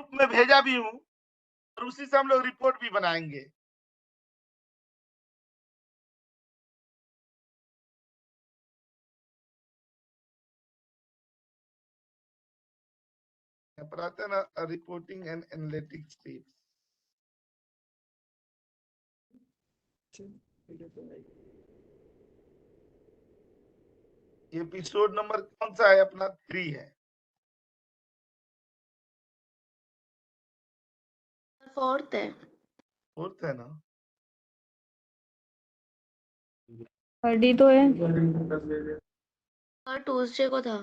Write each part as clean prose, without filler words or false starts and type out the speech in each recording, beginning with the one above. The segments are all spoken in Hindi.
ग्रुप में भेजा भी हूँ और उसी से हम लोग रिपोर्ट भी बनाएंगे। यहाँ पर आते हैं ना reporting and analytics tips. Episode number कौन सा है अपना? 3 है। 4th है। 4th है ना? 30 तो है। हर ट्यूसडे को था।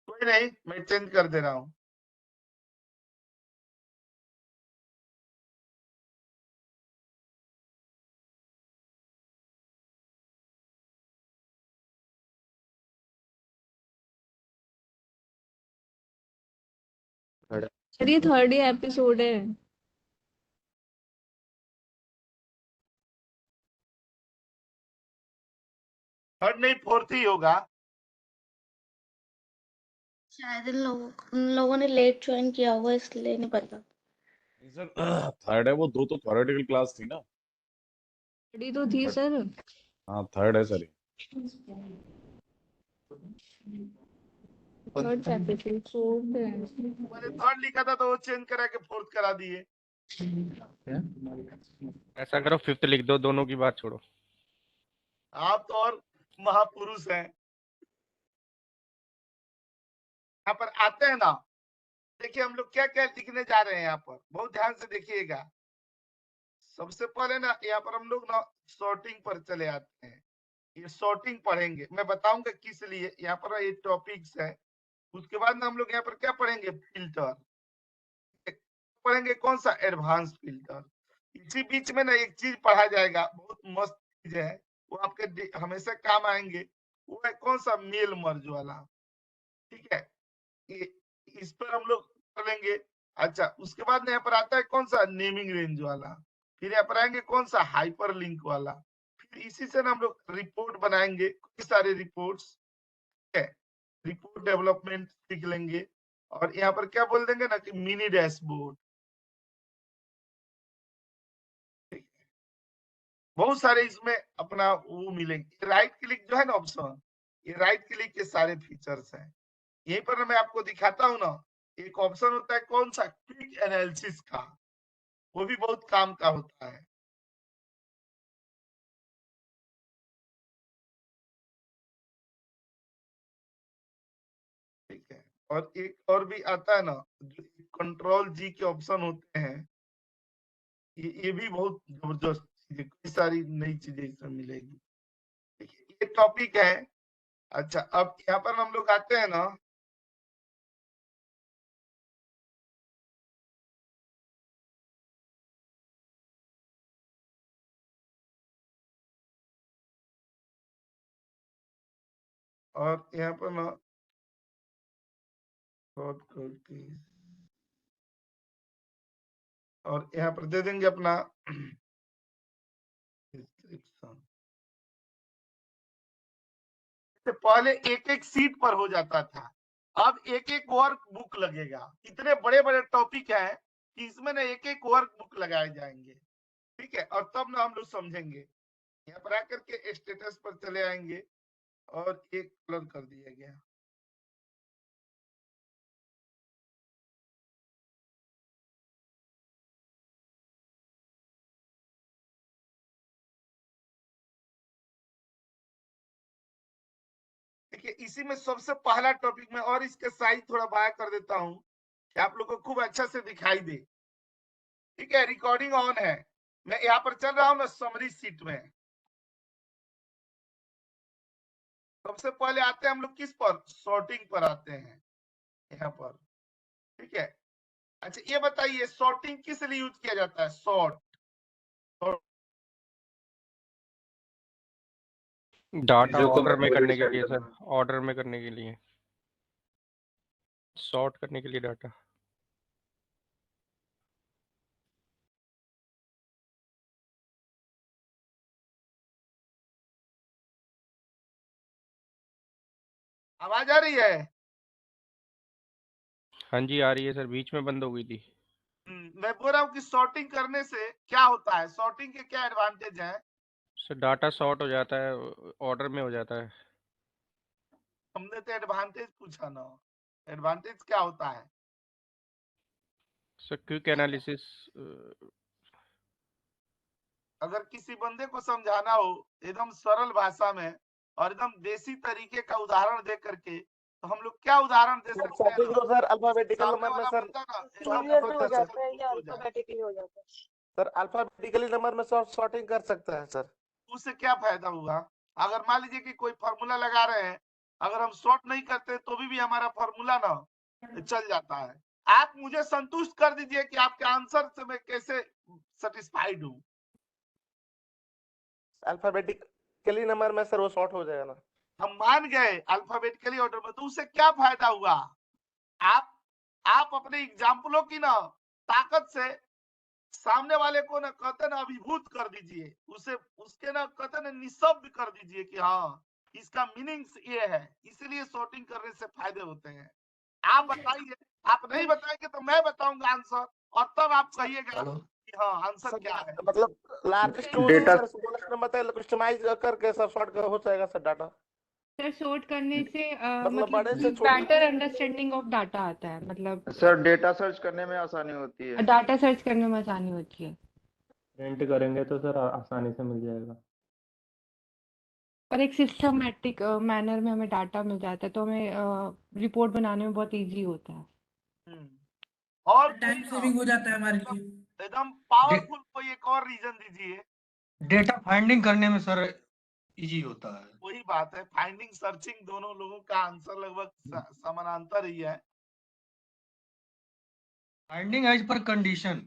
कोई नहीं, मैं चेंज कर दे रहा हूँ। सर ये 3rd ही एपिसोड है। थर्ड नहीं, 4th ही होगा। शायद इन लोगों ने लेट ज्वाइन किया होगा इसलिए नहीं पता। सर 3rd है वो, 2 तो थ्योरेटिकल क्लास थी ना। 3rd तो थी सर। हाँ 3rd है सर। 3rd एपिसोड है। मैंने 3rd लिखा था तो वो चेंज करा के 4th करा दिए। ऐसा करो 5th लिख दो, दोनों की बात छोड़ो। आप तो और महापुरुष हैं। यहाँ पर आते हैं ना, देखिए हम लोग क्या क्या लिखने जा रहे हैं। यहाँ पर बहुत ध्यान से देखिएगा। सबसे पहले ना यहाँ पर हम लोग ना सॉर्टिंग पर चले आते हैं। ये सॉर्टिंग पढ़ेंगे, मैं बताऊंगा किस लिए। यहाँ पर ये टॉपिक्स है। उसके बाद में हम लोग यहाँ पर क्या पढ़ेंगे? फिल्टर पढ़ेंगे। कौन सा? Advance filter. इसी बीच में ना एक चीज पढ़ा जाएगा, बहुत मस्त चीज है, वो आपके हमेशा काम आएंगे। वो है कौन सा? मेल मर्ज वाला। ठीक है, ये इस पर हम लोग कर लेंगे। अच्छा, उसके बाद यहाँ पर आता है कौन सा? नेमिंग रेंज वाला। फिर यहाँ पर आएंगे कौन सा? हाइपर लिंक वाला। फिर इसी से ना हम लोग रिपोर्ट बनाएंगे, कई सारे रिपोर्ट्स। ठीक है, रिपोर्ट डेवलपमेंट सीख लेंगे। और यहाँ पर क्या बोल देंगे ना कि मिनी डैशबोर्ड। बहुत सारे इसमें अपना वो मिलेंगे। राइट क्लिक जो है ना ऑप्शन, ये राइट क्लिक के सारे फीचर्स हैं। यहीं पर मैं आपको दिखाता हूँ ना, एक ऑप्शन होता है कौन सा? क्विक एनालिसिस का। वो भी बहुत काम का होता है। ठीक है, और एक और भी आता है ना, जो कंट्रोल जी के ऑप्शन होते हैं। ये भी बहुत जबरदस्त चीज है, कई सारी नई चीजें इसमें मिलेगी। ठीक है, ये टॉपिक है। अच्छा, अब यहाँ पर हम लोग आते हैं ना, और यहाँ पर ना और यहाँ पर दे देंगे अपना डिस्क्रिप्शन। पहले एक एक सीट पर हो जाता था, अब एक एक वर्क बुक लगेगा। इतने बड़े बड़े टॉपिक है कि इसमें ना एक एक वर्क बुक लगाए जाएंगे। ठीक है, और तब ना हम लोग समझेंगे। यहाँ पर आकर के स्टेटस पर चले आएंगे और एक कलर कर दिया गया। देखिए, इसी में सबसे पहला टॉपिक में, और इसके साइज थोड़ा बड़ा कर देता हूँ कि आप लोग को खूब अच्छा से दिखाई दे। ठीक है, रिकॉर्डिंग ऑन है। मैं यहाँ पर चल रहा हूँ ना समरी सीट में। सबसे पहले आते हैं हम लोग किस पर? सॉर्टिंग पर आते हैं यहाँ पर। ठीक है, अच्छा ये बताइए सॉर्टिंग किस लिए यूज किया जाता है? सॉर्ट डाटा ऑर्डर में करने के लिए सर, ऑर्डर में करने के लिए, सॉर्ट करने के लिए डाटा। आवाज आ रही है? हाँ जी आ रही है सर, बीच में बंद हो गई थी। मैं बोल रहा हूँ कि सॉर्टिंग करने से क्या होता है, सॉर्टिंग के क्या एडवांटेज है? सर डाटा शॉर्ट हो जाता है, ऑर्डर में हो जाता है। हमने तो एडवांटेज पूछा ना, एडवांटेज क्या होता है? Sir quick analysis. अगर किसी बंदे को समझाना हो एकदम सरल भाषा में और एकदम देसी तरीके का उदाहरण दे करके, तो हम लोग क्या उदाहरण दे सकते हैं ना? सर अल्फाबेटिकल सामने नंबर में वाला सर बंदा ना एकदम सीरियल में हो खुश जाता है या हो जाए, अल्फाबेटिकली हो जाता है? सर अल्फाबेटिकली नंबर में सॉर्टिंग कर सकता है सर। उससे क्या फायदा हुआ? अगर मान लीजिए कि कोई फॉर्मूला लगा रहे हैं, अगर हम सॉर्ट नहीं करते तो भी हमारा फॉर्मूला ना चल जाता है। आप मुझे संतुष्ट कर दीजिए कि आपके आंसर से मैं कैसे सेटिस्फाइड हूँ। अल्फाबेटिकली नंबर में सर वो शॉर्ट हो जाएगा ना? हम मान गए अल्फाबेटिकली ऑर्डर में, तो उससे क्या फायदा हुआ? आप अपने एग्जाम्पलों की ना ताकत से सामने वाले को ना कहते ना अभिभूत कर दीजिए, उसे उसके ना कहते ना निशब्द कर दीजिए कि हाँ इसका मीनिंग्स ये है, इसलिए सॉर्टिंग करने से फायदे होते हैं। आप बताइए, आप नहीं बताएंगे तो मैं बताऊंगा आंसर, और तब आप कहिएगा कि हाँ आंसर क्या है। मतलब largest Data- sir smallest number तक कस्टमाइज करके सर शॉर्ट हो जाएगा सर डाटा। सर सॉर्ट करने से मतलब बड़े से छोटे बेटर अंडरस्टैंडिंग ऑफ डाटा आता है, मतलब सर डेटा सर्च करने में आसानी होती है। डाटा सर्च करने में आसानी होती है, प्रिंट करेंगे तो सर आसानी से मिल जाएगा। और एक सिस्टमैटिक मैनर में हमें डाटा मिल जाता है, तो हमें रिपोर्ट बनाने में बहुत इजी होता है। और टाइम सेविंग हो जाता है हमारे लिए। एकदम पावरफुल कोई एक और रीजन दीजिए। डेटा फाइंडिंग करने में सर इजी होता है। वही बात है, फाइंडिंग सर्चिंग दोनों लोगों का आंसर लगभग समानांतर ही है। फाइंडिंग एज पर कंडीशन।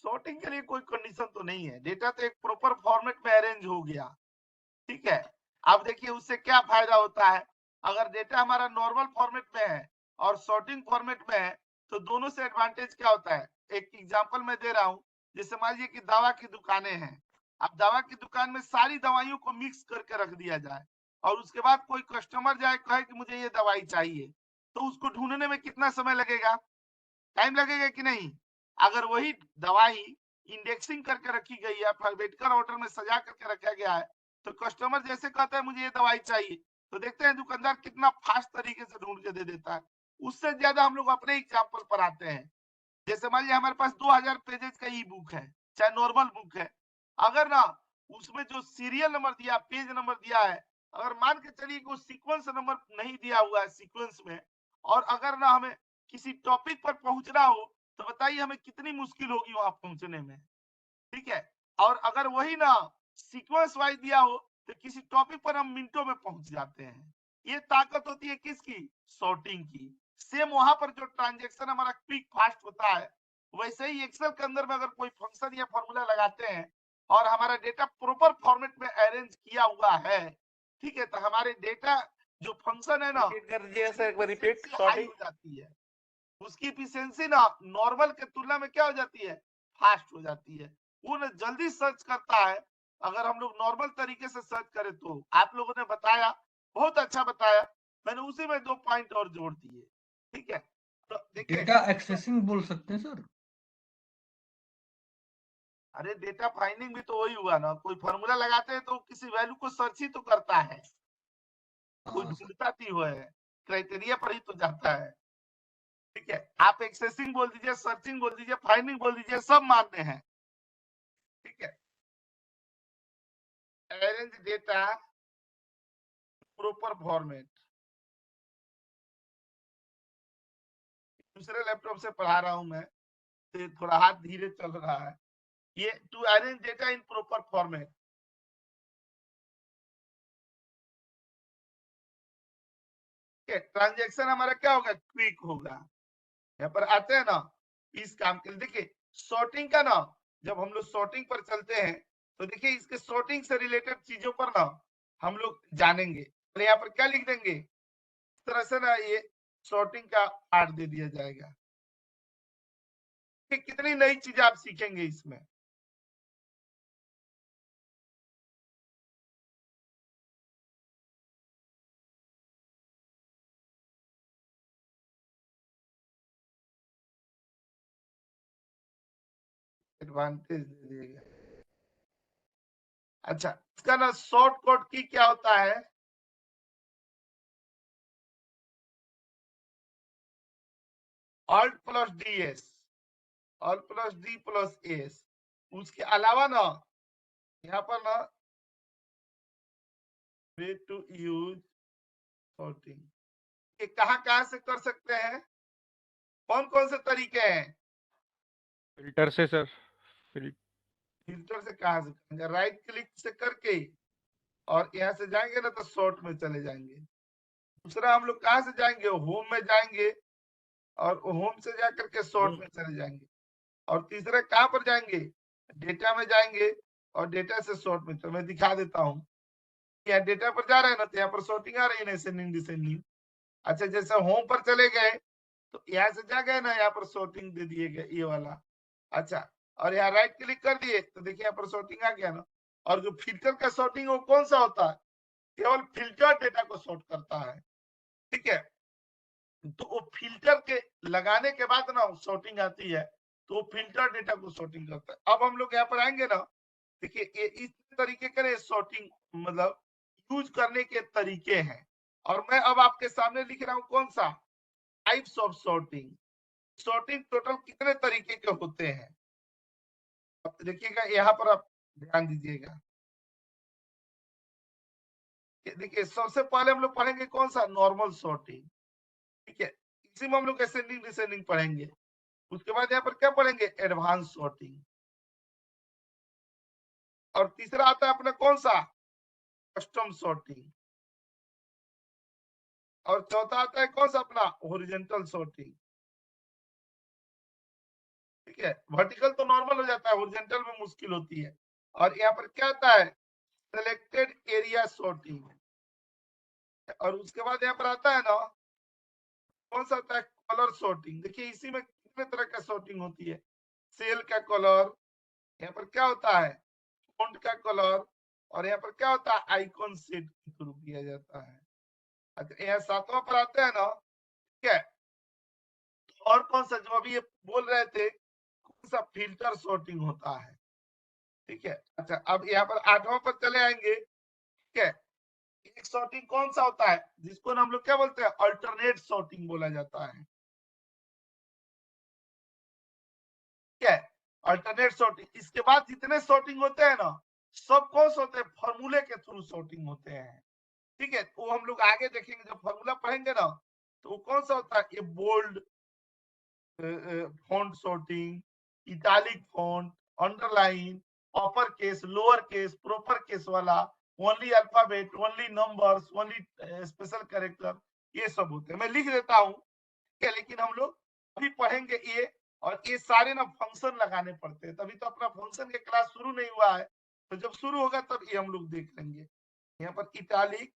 सॉर्टिंग के लिए कोई कंडीशन तो नहीं है, डेटा तो एक प्रॉपर फॉर्मेट में अरेंज हो गया, ठीक है। अब देखिए उससे क्या फायदा होता है, अगर डेटा हमारा नॉर्मल फॉर्मेट में है और सॉर्टिंग फॉर्मेट में है, तो दोनों से एडवांटेज क्या होता है? एक एग्जांपल मैं दे रहा हूं, जैसे मान लीजिए कि दवा की दुकानें हैं, अब दवा की दुकान में सारी दवाइयों को मिक्स करके रख दिया जाए और उसके बाद कोई कस्टमर जाए कहे कि मुझे ये दवाई चाहिए, तो उसको ढूंढने में कितना समय लगेगा? टाइम लगेगा कि नहीं? अगर वही दवाई इंडेक्सिंग करके रखी गई है, अल्फाबेटिकल ऑर्डर में सजा करके रखा गया है, तो कस्टमर जैसे कहता है मुझे ये दवाई चाहिए, तो देखते हैं दुकानदार कितना फास्ट तरीके से ढूंढ के दे देता है। उससे ज्यादा हम लोग अपने एग्जाम्पल पर आते हैं। जैसे मान लीजिए हमारे पास 2000 पेजेस का ई बुक है, चाहे नॉर्मल बुक है, अगर ना उसमें जो सीरियल नंबर दिया, पेज नंबर दिया है, अगर मान के चलिए कि सीक्वेंस नंबर नहीं दिया हुआ है सीक्वेंस में, और अगर ना हमें किसी टॉपिक पर पहुंचना हो, तो बताइए हमें कितनी मुश्किल होगी वहां पहुंचने में, ठीक है। और अगर वही ना सीक्वेंस वाइज दिया हो, तो किसी टॉपिक पर हम मिनटों में पहुंच जाते हैं। ये ताकत होती है किसकी? सॉर्टिंग की। सेम वहां पर जो ट्रांजेक्शन हमारा क्विक फास्ट होता है, वैसे ही एक्सेल के अंदर में अगर कोई फंक्शन या फॉर्मूला लगाते हैं और हमारा डेटा प्रॉपर फॉर्मेट में अरेंज किया हुआ है, ठीक है, तो हमारे डेटा जो फंक्शन है ना, रिपीट कर दीजिए सर, एक बार रिपीट हाई सॉर्टिंग। हो जाती है, उसकी एफिशिएंसी ना नॉर्मल के तुलना में क्या हो जाती है? फास्ट हो जाती है। वो ना जल्दी सर्च करता है। अगर हम लोग नॉर्मल तरीके से सर्च करें, तो आप लोगों ने बताया, बहुत अच्छा बताया, मैंने उसी में 2 पॉइंट और जोड़ दिए, ठीक है। तो देखिए, डेटा एक्सेसिंग बोल सकते हैं सर। अरे डेटा फाइंडिंग भी तो वही हुआ ना, कोई फॉर्मूला लगाते हैं तो किसी वैल्यू को सर्च ही तो करता है, कोई ढूंढता थी वो है, क्राइटेरिया पर ही तो जाता है, ठीक है। आप एक्सेसिंग बोल दीजिए, सर्चिंग बोल दीजिए, फाइंडिंग बोल दीजिए, सब मान्य है, ठीक है। अरेंज डेटा प्रॉपर फॉर्मेट, दूसरे लैपटॉप से पढ़ा रहा हूं मैं, तो थोड़ा हाथ धीरे चल रहा है। ये to arrange data in proper format, transaction हमारा क्या होगा? क्विक होगा। यहाँ पर आते हैं ना इस काम के लिए, देखिए सॉर्टिंग का ना, जब हम लोग सॉर्टिंग पर चलते हैं, तो देखिए इसके सॉर्टिंग से रिलेटेड चीजों पर ना हम लोग जानेंगे। तो यहाँ पर क्या लिख देंगे, इस तरह से ना ये सॉर्टिंग का पार्ट दे दिया जाएगा। कितनी नई चीजें आप सीखेंगे इसमें। एडवांटेज दे दिएगा। अच्छा, इसका ना शॉर्ट कोड की क्या होता है? Alt plus D S, alt plus D plus S. उसके अलावा ना यहाँ पर ना वे टू यूज सॉर्टिंग, ये कहाँ से कर सकते हैं? कौन कौन से तरीके हैं? फिल्टर से सर, फिल्टर से कहाँ से करेंगे? राइट क्लिक से करके और यहाँ से जाएंगे ना तो शॉर्ट में चले जाएंगे। दूसरा हम लोग कहाँ से जाएंगे? होम में जाएंगे और होम से जाकर के शॉर्ट में चले जाएंगे। और तीसरा कहाँ पर जाएंगे? डेटा में जाएंगे और डेटा से शॉर्ट में। तो मैं दिखा देता हूँ, यहाँ डेटा पर जा रहे हैं ना तो यहाँ पर शॉर्टिंग आ रही है ना, असेंडिंग डिसेंडिंग। अच्छा, जैसे होम पर चले गए तो यहाँ से जा गए ना, यहाँ पर शॉर्टिंग दे दिए गए ये वाला। अच्छा, और यहाँ राइट क्लिक कर दिए तो देखिए यहाँ पर शॉर्टिंग आ गया ना। और जो फिल्टर का शॉर्टिंग वो कौन सा होता है? केवल फिल्टर डेटा को शॉर्ट करता है। ठीक है, तो वो फिल्टर के लगाने के बाद ना शॉर्टिंग आती है, तो वो फिल्टर डेटा को शॉर्टिंग करता है। अब हम लोग यहाँ पर आएंगे ना, देखिए ये इस तरीके के शॉर्टिंग मतलब यूज करने के तरीके हैं। और मैं अब आपके सामने लिख रहा हूँ कौन सा? Types of sorting. Sorting total कितने तरीके के होते हैं? अब देखिएगा यहाँ पर, आप ध्यान दीजिएगा। देखिए सबसे पहले हम लोग पढ़ेंगे कौन सा? Normal sorting. ठीक है, इसी में हम लोग असेंडिंग डिसेंडिंग पढ़ेंगे। उसके बाद यहाँ पर क्या पढ़ेंगे? Advance sorting. और तीसरा आता है अपना कौन सा? Custom sorting. और चौथा आता है कौन सा? अपना हॉरिजॉन्टल सॉर्टिंग। ठीक है, वर्टिकल तो नॉर्मल हो जाता है, हॉरिजॉन्टल में मुश्किल होती है। और यहाँ पर क्या आता है? Selected area sorting. और उसके बाद यहाँ पर आता है ना कौन सा? आता है कलर सॉर्टिंग। देखिए इसी में कितने तरह का सॉर्टिंग होती है। सेल का कलर, यहाँ पर क्या होता है? फॉन्ट का कलर, और यहाँ पर क्या होता है? आइकॉन सेट के थ्रू किया जाता है। अच्छा, यहाँ सातवां पर आते हैं ना, ठीक है। और कौन सा जो अभी ये बोल रहे थे, कौन सा? फिल्टर सॉर्टिंग होता है। ठीक है, अच्छा अब यहाँ पर आठवां पर चले आएंगे। ठीक है, एक सॉर्टिंग कौन सा होता है जिसको हम लोग क्या बोलते हैं? अल्टरनेट सॉर्टिंग बोला जाता है। ठीक है, अल्टरनेट सॉर्टिंग। इसके बाद जितने सॉर्टिंग होते हैं ना, सब कौन से होते हैं? फॉर्मूले के थ्रू सॉर्टिंग होते हैं। ठीक है, वो हम लोग आगे देखेंगे, जब फॉर्मूला पढ़ेंगे ना तो वो कौन सा होता है? ये bold font sorting, italic font, underline, upper case, lower case, proper case वाला, only alphabet, only numbers, only special character, ये सब होते हैं। मैं लिख देता हूँ, ठीक है, लेकिन हम लोग अभी पढ़ेंगे ये। और ये सारे ना फंक्शन लगाने पड़ते हैं, तभी तो अपना फंक्शन के क्लास शुरू नहीं हुआ है। तो जब शुरू होगा तब ये हम लोग देख लेंगे। यहाँ पर इटैलिक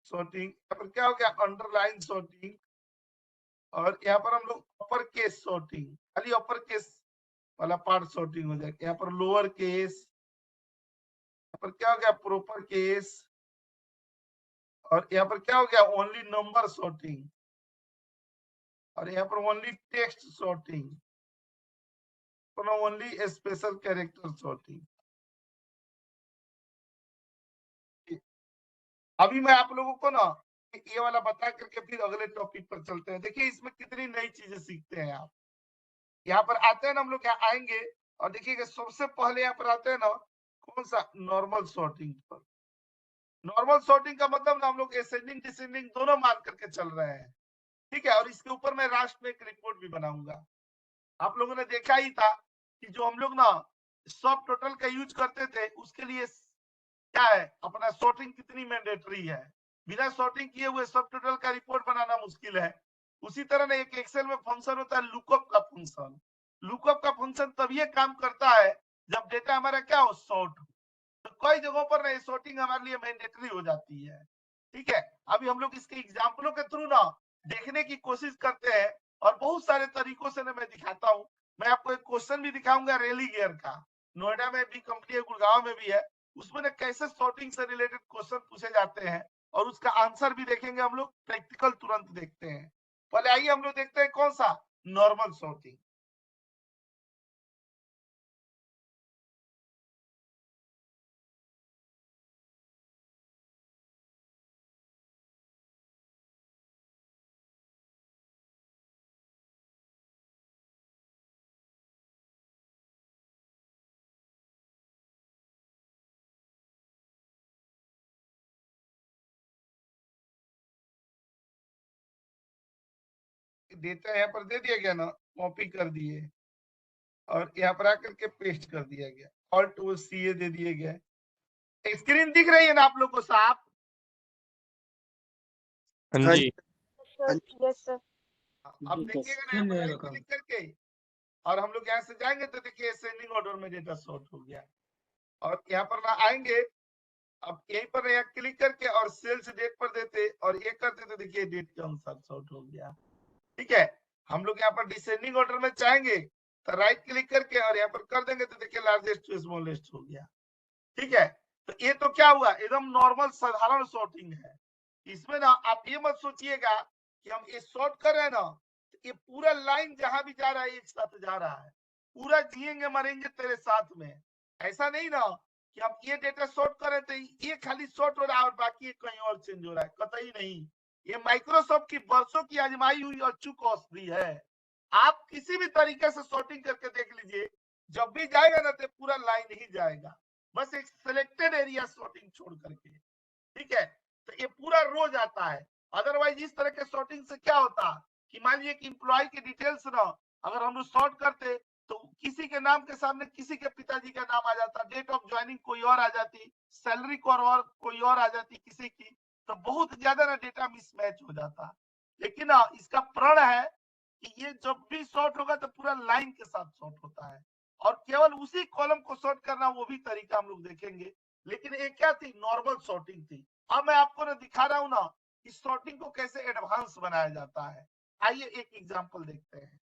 सॉर्टिंग, यहाँ पर क्या हो गया? Underline sorting. और यहाँ पर हम लोग अपर केस सॉर्टिंग, खाली अपर केस वाला पार्ट सॉर्टिंग हो जाएगा। यहाँ पर लोअर केस, यहाँ पर क्या हो गया? Proper case. और यहाँ पर क्या हो गया? Only number sorting. और यहाँ पर only text sorting, only special character sorting. अभी मैं आप लोगों को ना ये वाला बता करके फिर अगले टॉपिक पर चलते हैं। देखिए इसमें कितनी नई चीजें सीखते हैं आप। यहाँ पर आते हैं ना, हम लोग यहाँ आएंगे और देखिएगा सबसे पहले यहाँ पर आते हैं ना कौन सा? नॉर्मल सॉर्टिंग पर। नॉर्मल सॉर्टिंग का मतलब ना हम लोग असेंडिंग डिसेंडिंग दोनों मान करके चल रहे हैं। ठीक है, और इसके ऊपर मैं लास्ट में एक रिपोर्ट भी बनाऊंगा। आप लोगों ने देखा ही था कि जो हम लोग ना सब टोटल का यूज करते थे, उसके लिए क्या है? अपना सॉर्टिंग कितनी मैंडेटरी है। बिना सॉर्टिंग किए हुए सब टोटल का रिपोर्ट बनाना मुश्किल है। उसी तरह ना एक एक्सेल में फंक्शन होता है लुकअप का फंक्शन। लुकअप का फंक्शन तब ये काम करता है जब डेटा हमारा क्या हो? सॉर्ट हो। तो कई जगहों पर ना सॉर्टिंग हमारे लिए मैंडेटरी हो जाती है। ठीक है, अभी हम लोग इसके एग्जाम्पलों के थ्रू ना देखने की कोशिश करते हैं और बहुत सारे तरीकों से ना मैं दिखाता हूँ। मैं आपको एक क्वेश्चन भी दिखाऊंगा रेली गियर का, नोएडा में भी कंपनी है, गुड़गांव में भी है। उसमें ना कैसे सॉर्टिंग से रिलेटेड क्वेश्चन पूछे जाते हैं और उसका आंसर भी देखेंगे हम लोग, प्रैक्टिकल तुरंत देखते हैं। पहले आइए हम लोग देखते हैं कौन सा? Normal sorting. डेटा यहाँ पर दे दिया गया ना, कॉपी कर दिए और यहाँ पर आकर के पेस्ट कर दिया गया, ऑल्ट वो सी दे दिए गया। स्क्रीन दिख रही है ना आप लोग को साफ? हाँ जी। Yes sir. अब देखिएगा ना यहाँ पर क्लिक करके और हम लोग यहाँ से जाएंगे तो देखिए असेंडिंग ऑर्डर में डेटा सॉर्ट हो गया। और यहाँ पर ना आएंगे, अब यहीं पर यहाँ क्लिक करके और सेल्स डेट पर देते और ये करते तो देखिए डेट के अनुसार सॉर्ट हो गया। ठीक है, हम लोग यहाँ पर डिसेंडिंग ऑर्डर में चाहेंगे तो राइट क्लिक करके और यहाँ पर कर देंगे तो देखिए लार्जेस्ट टू स्मॉलेस्ट हो गया। ठीक है, तो ये तो क्या हुआ, एकदम नॉर्मल साधारण सॉर्टिंग है। इसमें ना आप ये मत सोचिएगा कि हम ये सॉर्ट कर रहे हैं ना, ये पूरा लाइन जहां भी जा रहा है एक साथ जा रहा है, पूरा जिएंगे मरेंगे तेरे साथ में। ऐसा नहीं ना कि हम ये डेटा सॉर्ट करें तो ये खाली सॉर्ट हो रहा है और बाकी ये कहीं और चेंज हो रहा है, कतई नहीं। ये माइक्रोसॉफ्ट की वर्षों की आजमाई हुई अचूक औषधि है। आप किसी भी तरीके से सॉर्टिंग करके देख लीजिए, जब भी जाएगा ना तो पूरा लाइन ही जाएगा, बस एक सिलेक्टेड एरिया सॉर्टिंग छोड़ करके। ठीक है, तो ये पूरा रो जाता है। अदरवाइज इस तरह के सॉर्टिंग से क्या होता कि मान लीजिए कि एम्प्लॉय के डिटेल्स ना अगर हम लोग सॉर्ट करते तो किसी के नाम के सामने किसी के पिताजी का नाम आ जाता, डेट ऑफ ज्वाइनिंग कोई और आ जाती, सैलरी कोई और आ जाती किसी की, तो बहुत ज्यादा ना डेटा मिसमैच हो जाता। लेकिन ना इसका प्रण है कि ये जब भी सॉर्ट होगा तो पूरा लाइन के साथ सॉर्ट होता है और केवल उसी कॉलम को सॉर्ट करना वो भी तरीका हम लोग देखेंगे। लेकिन ये क्या थी, नॉर्मल सॉर्टिंग थी। अब मैं आपको ना दिखा रहा हूं ना कि सॉर्टिंग को कैसे एडवांस बनाया जाता है। आइए एक एग्जांपल देखते हैं।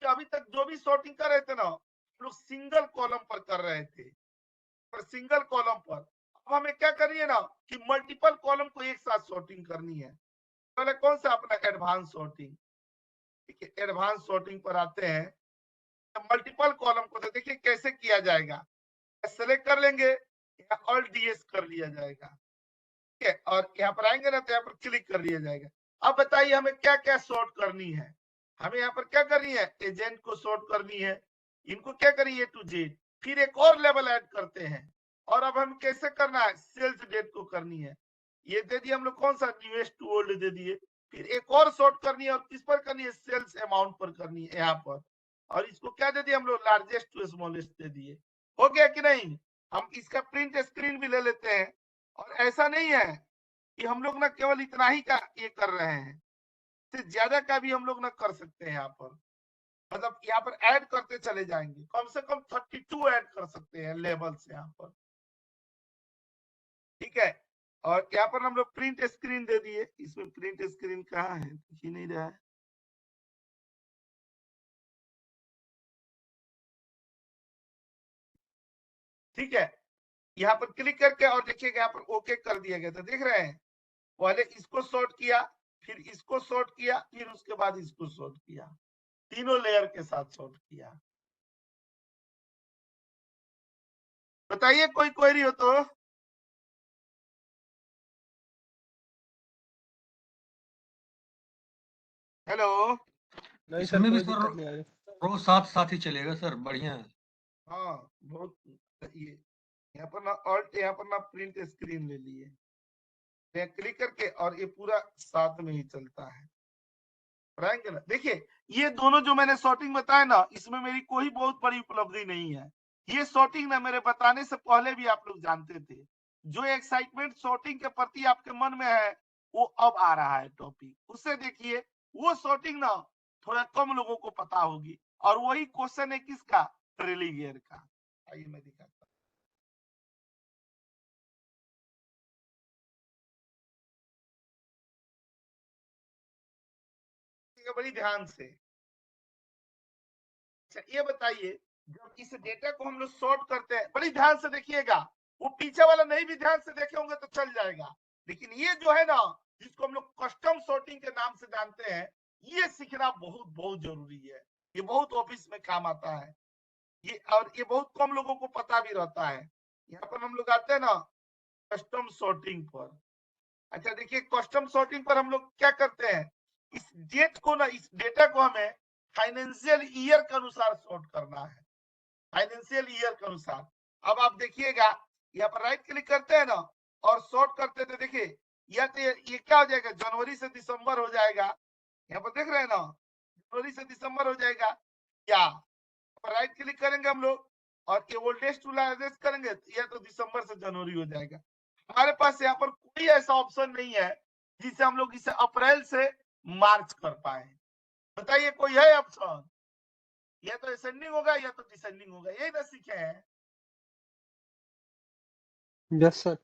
अभी तक जो भी सॉर्टिंग कर रहे थे ना हम लोग सिंगल कॉलम पर कर रहे थे, पर सिंगल कॉलम पर। अब हमें क्या करनी है ना कि मल्टीपल कॉलम को एक साथ सॉर्टिंग करनी है। पहले कौन सा अपना एडवांस सॉर्टिंग। ठीक है, एडवांस सॉर्टिंग पर आते हैं, मल्टीपल कॉलम को तो देखिए कैसे किया जाएगा। सेलेक्ट कर लेंगे या ऑल्ट डीएस कर लिया जाएगा। ठीक है, और यहाँ पर आएंगे ना तो यहाँ पर क्लिक कर लिया जाएगा। अब बताइए हमें क्या क्या सॉर्ट करनी है। हमें यहाँ पर क्या करनी है, एजेंट को सॉर्ट करनी है, इनको क्या करिए टू जेड, फिर एक और लेवल ऐड करते हैं। और अब हम कैसे करना है, सेल्स डेट को करनी है। ये दे दिए हम लोग कौन सा, न्यूएस्ट टू ओल्ड दे दिए। फिर एक और सॉर्ट करनी है और किस पर करनी है, सेल्स अमाउंट पर करनी है यहाँ पर। और इसको क्या दे दिए हम लोग, लार्जेस्ट टू स्मॉलेस्ट दे दिए। हो गया कि नहीं। हम इसका प्रिंट स्क्रीन भी ले लेते हैं। और ऐसा नहीं है कि हम लोग ना केवल इतना ही का ये कर रहे हैं, इससे ज्यादा का भी हम लोग ना कर सकते हैं। यहाँ पर मतलब यहाँ पर ऐड करते चले जाएंगे, कम से कम 32 ऐड कर सकते हैं लेबल्स यहाँ पर। ठीक है, और यहाँ पर हम लोग प्रिंट स्क्रीन दे दिए। इसमें प्रिंट स्क्रीन कहाँ है, दिख ही नहीं रहा है। ठीक है, यहाँ पर क्लिक करके और देखिएगा यहाँ पर ओके कर दिया गया था, देख रहे हैं। पहले इसको सॉर्ट किया, फिर इसको सॉर्ट किया, फिर उसके बाद इसको सॉर्ट किया, तीनों लेयर के साथ सॉर्ट किया। बताइए कोई क्वेरी हो तो। हेलो। नहीं सर, इसमें भी कोई सर दिक्कत नहीं आ रही। रोज साथ साथ ही चलेगा सर, बढ़िया है। हाँ बहुत, ये यहाँ पर ना ऑल्ट, यहाँ पर ना प्रिंट स्क्रीन ले लिए, क्लिक करके और ये पूरा साथ में ही चलता है। ना देखिए ये दोनों जो मैंने सॉर्टिंग बताया ना, इसमें मेरी कोई बहुत बड़ी उपलब्धि नहीं है। ये सॉर्टिंग ना मेरे बताने से पहले भी आप लोग जानते थे। जो एक्साइटमेंट सॉर्टिंग के प्रति आपके मन में है वो अब आ रहा है टॉपिक, उससे देखिए वो सॉर्टिंग ना थोड़ा कम लोगों को पता होगी। और वही क्वेश्चन है किसका, ट्रिलिगियर का। आइए मैं दिखाता हूँ। बड़ी ध्यान से ये बताइए, जब इस डेटा को हम लोग सॉर्ट करते हैं, बड़ी ध्यान से देखिएगा। वो पीछे वाला नहीं भी ध्यान से देखे होंगे तो चल जाएगा, लेकिन ये जो है ना जिसको हम लोग कस्टम सॉर्टिंग के नाम से जानते हैं, ये सीखना बहुत बहुत जरूरी है। ये बहुत ऑफिस में काम आता है ये, और ये बहुत कम लोगों को पता भी रहता है। यहाँ पर हम लोग आते हैं ना कस्टम सॉर्टिंग पर। अच्छा देखिए, कस्टम सॉर्टिंग पर हम लोग क्या करते हैं, इस डेट को ना, इस डेटा को हमें फाइनेंशियल ईयर के अनुसार सॉर्ट करना है, फाइनेंशियल ईयर के अनुसार। अब आप देखिएगा यहाँ पर राइट क्लिक करते हैं ना और सॉर्ट करते थे, देखिए या तो ये क्या हो जाएगा, जनवरी से दिसंबर हो जाएगा, यहाँ पर देख रहे हैं ना, जनवरी से दिसंबर हो जाएगा, या राइट क्लिक करेंगे हम लोग और ये ओल्डेस्ट टू लार्जेस्ट करेंगे या तो दिसंबर से जनवरी हो जाएगा। हमारे पास यहाँ पर कोई ऐसा ऑप्शन नहीं है जिससे हम लोग इसे अप्रैल से मार्च कर पाए। बताइए कोई है ऑप्शन? या तो असेंडिंग होगा या तो डिसेंडिंग होगा, यही ना सीखे हैं। Yes sir.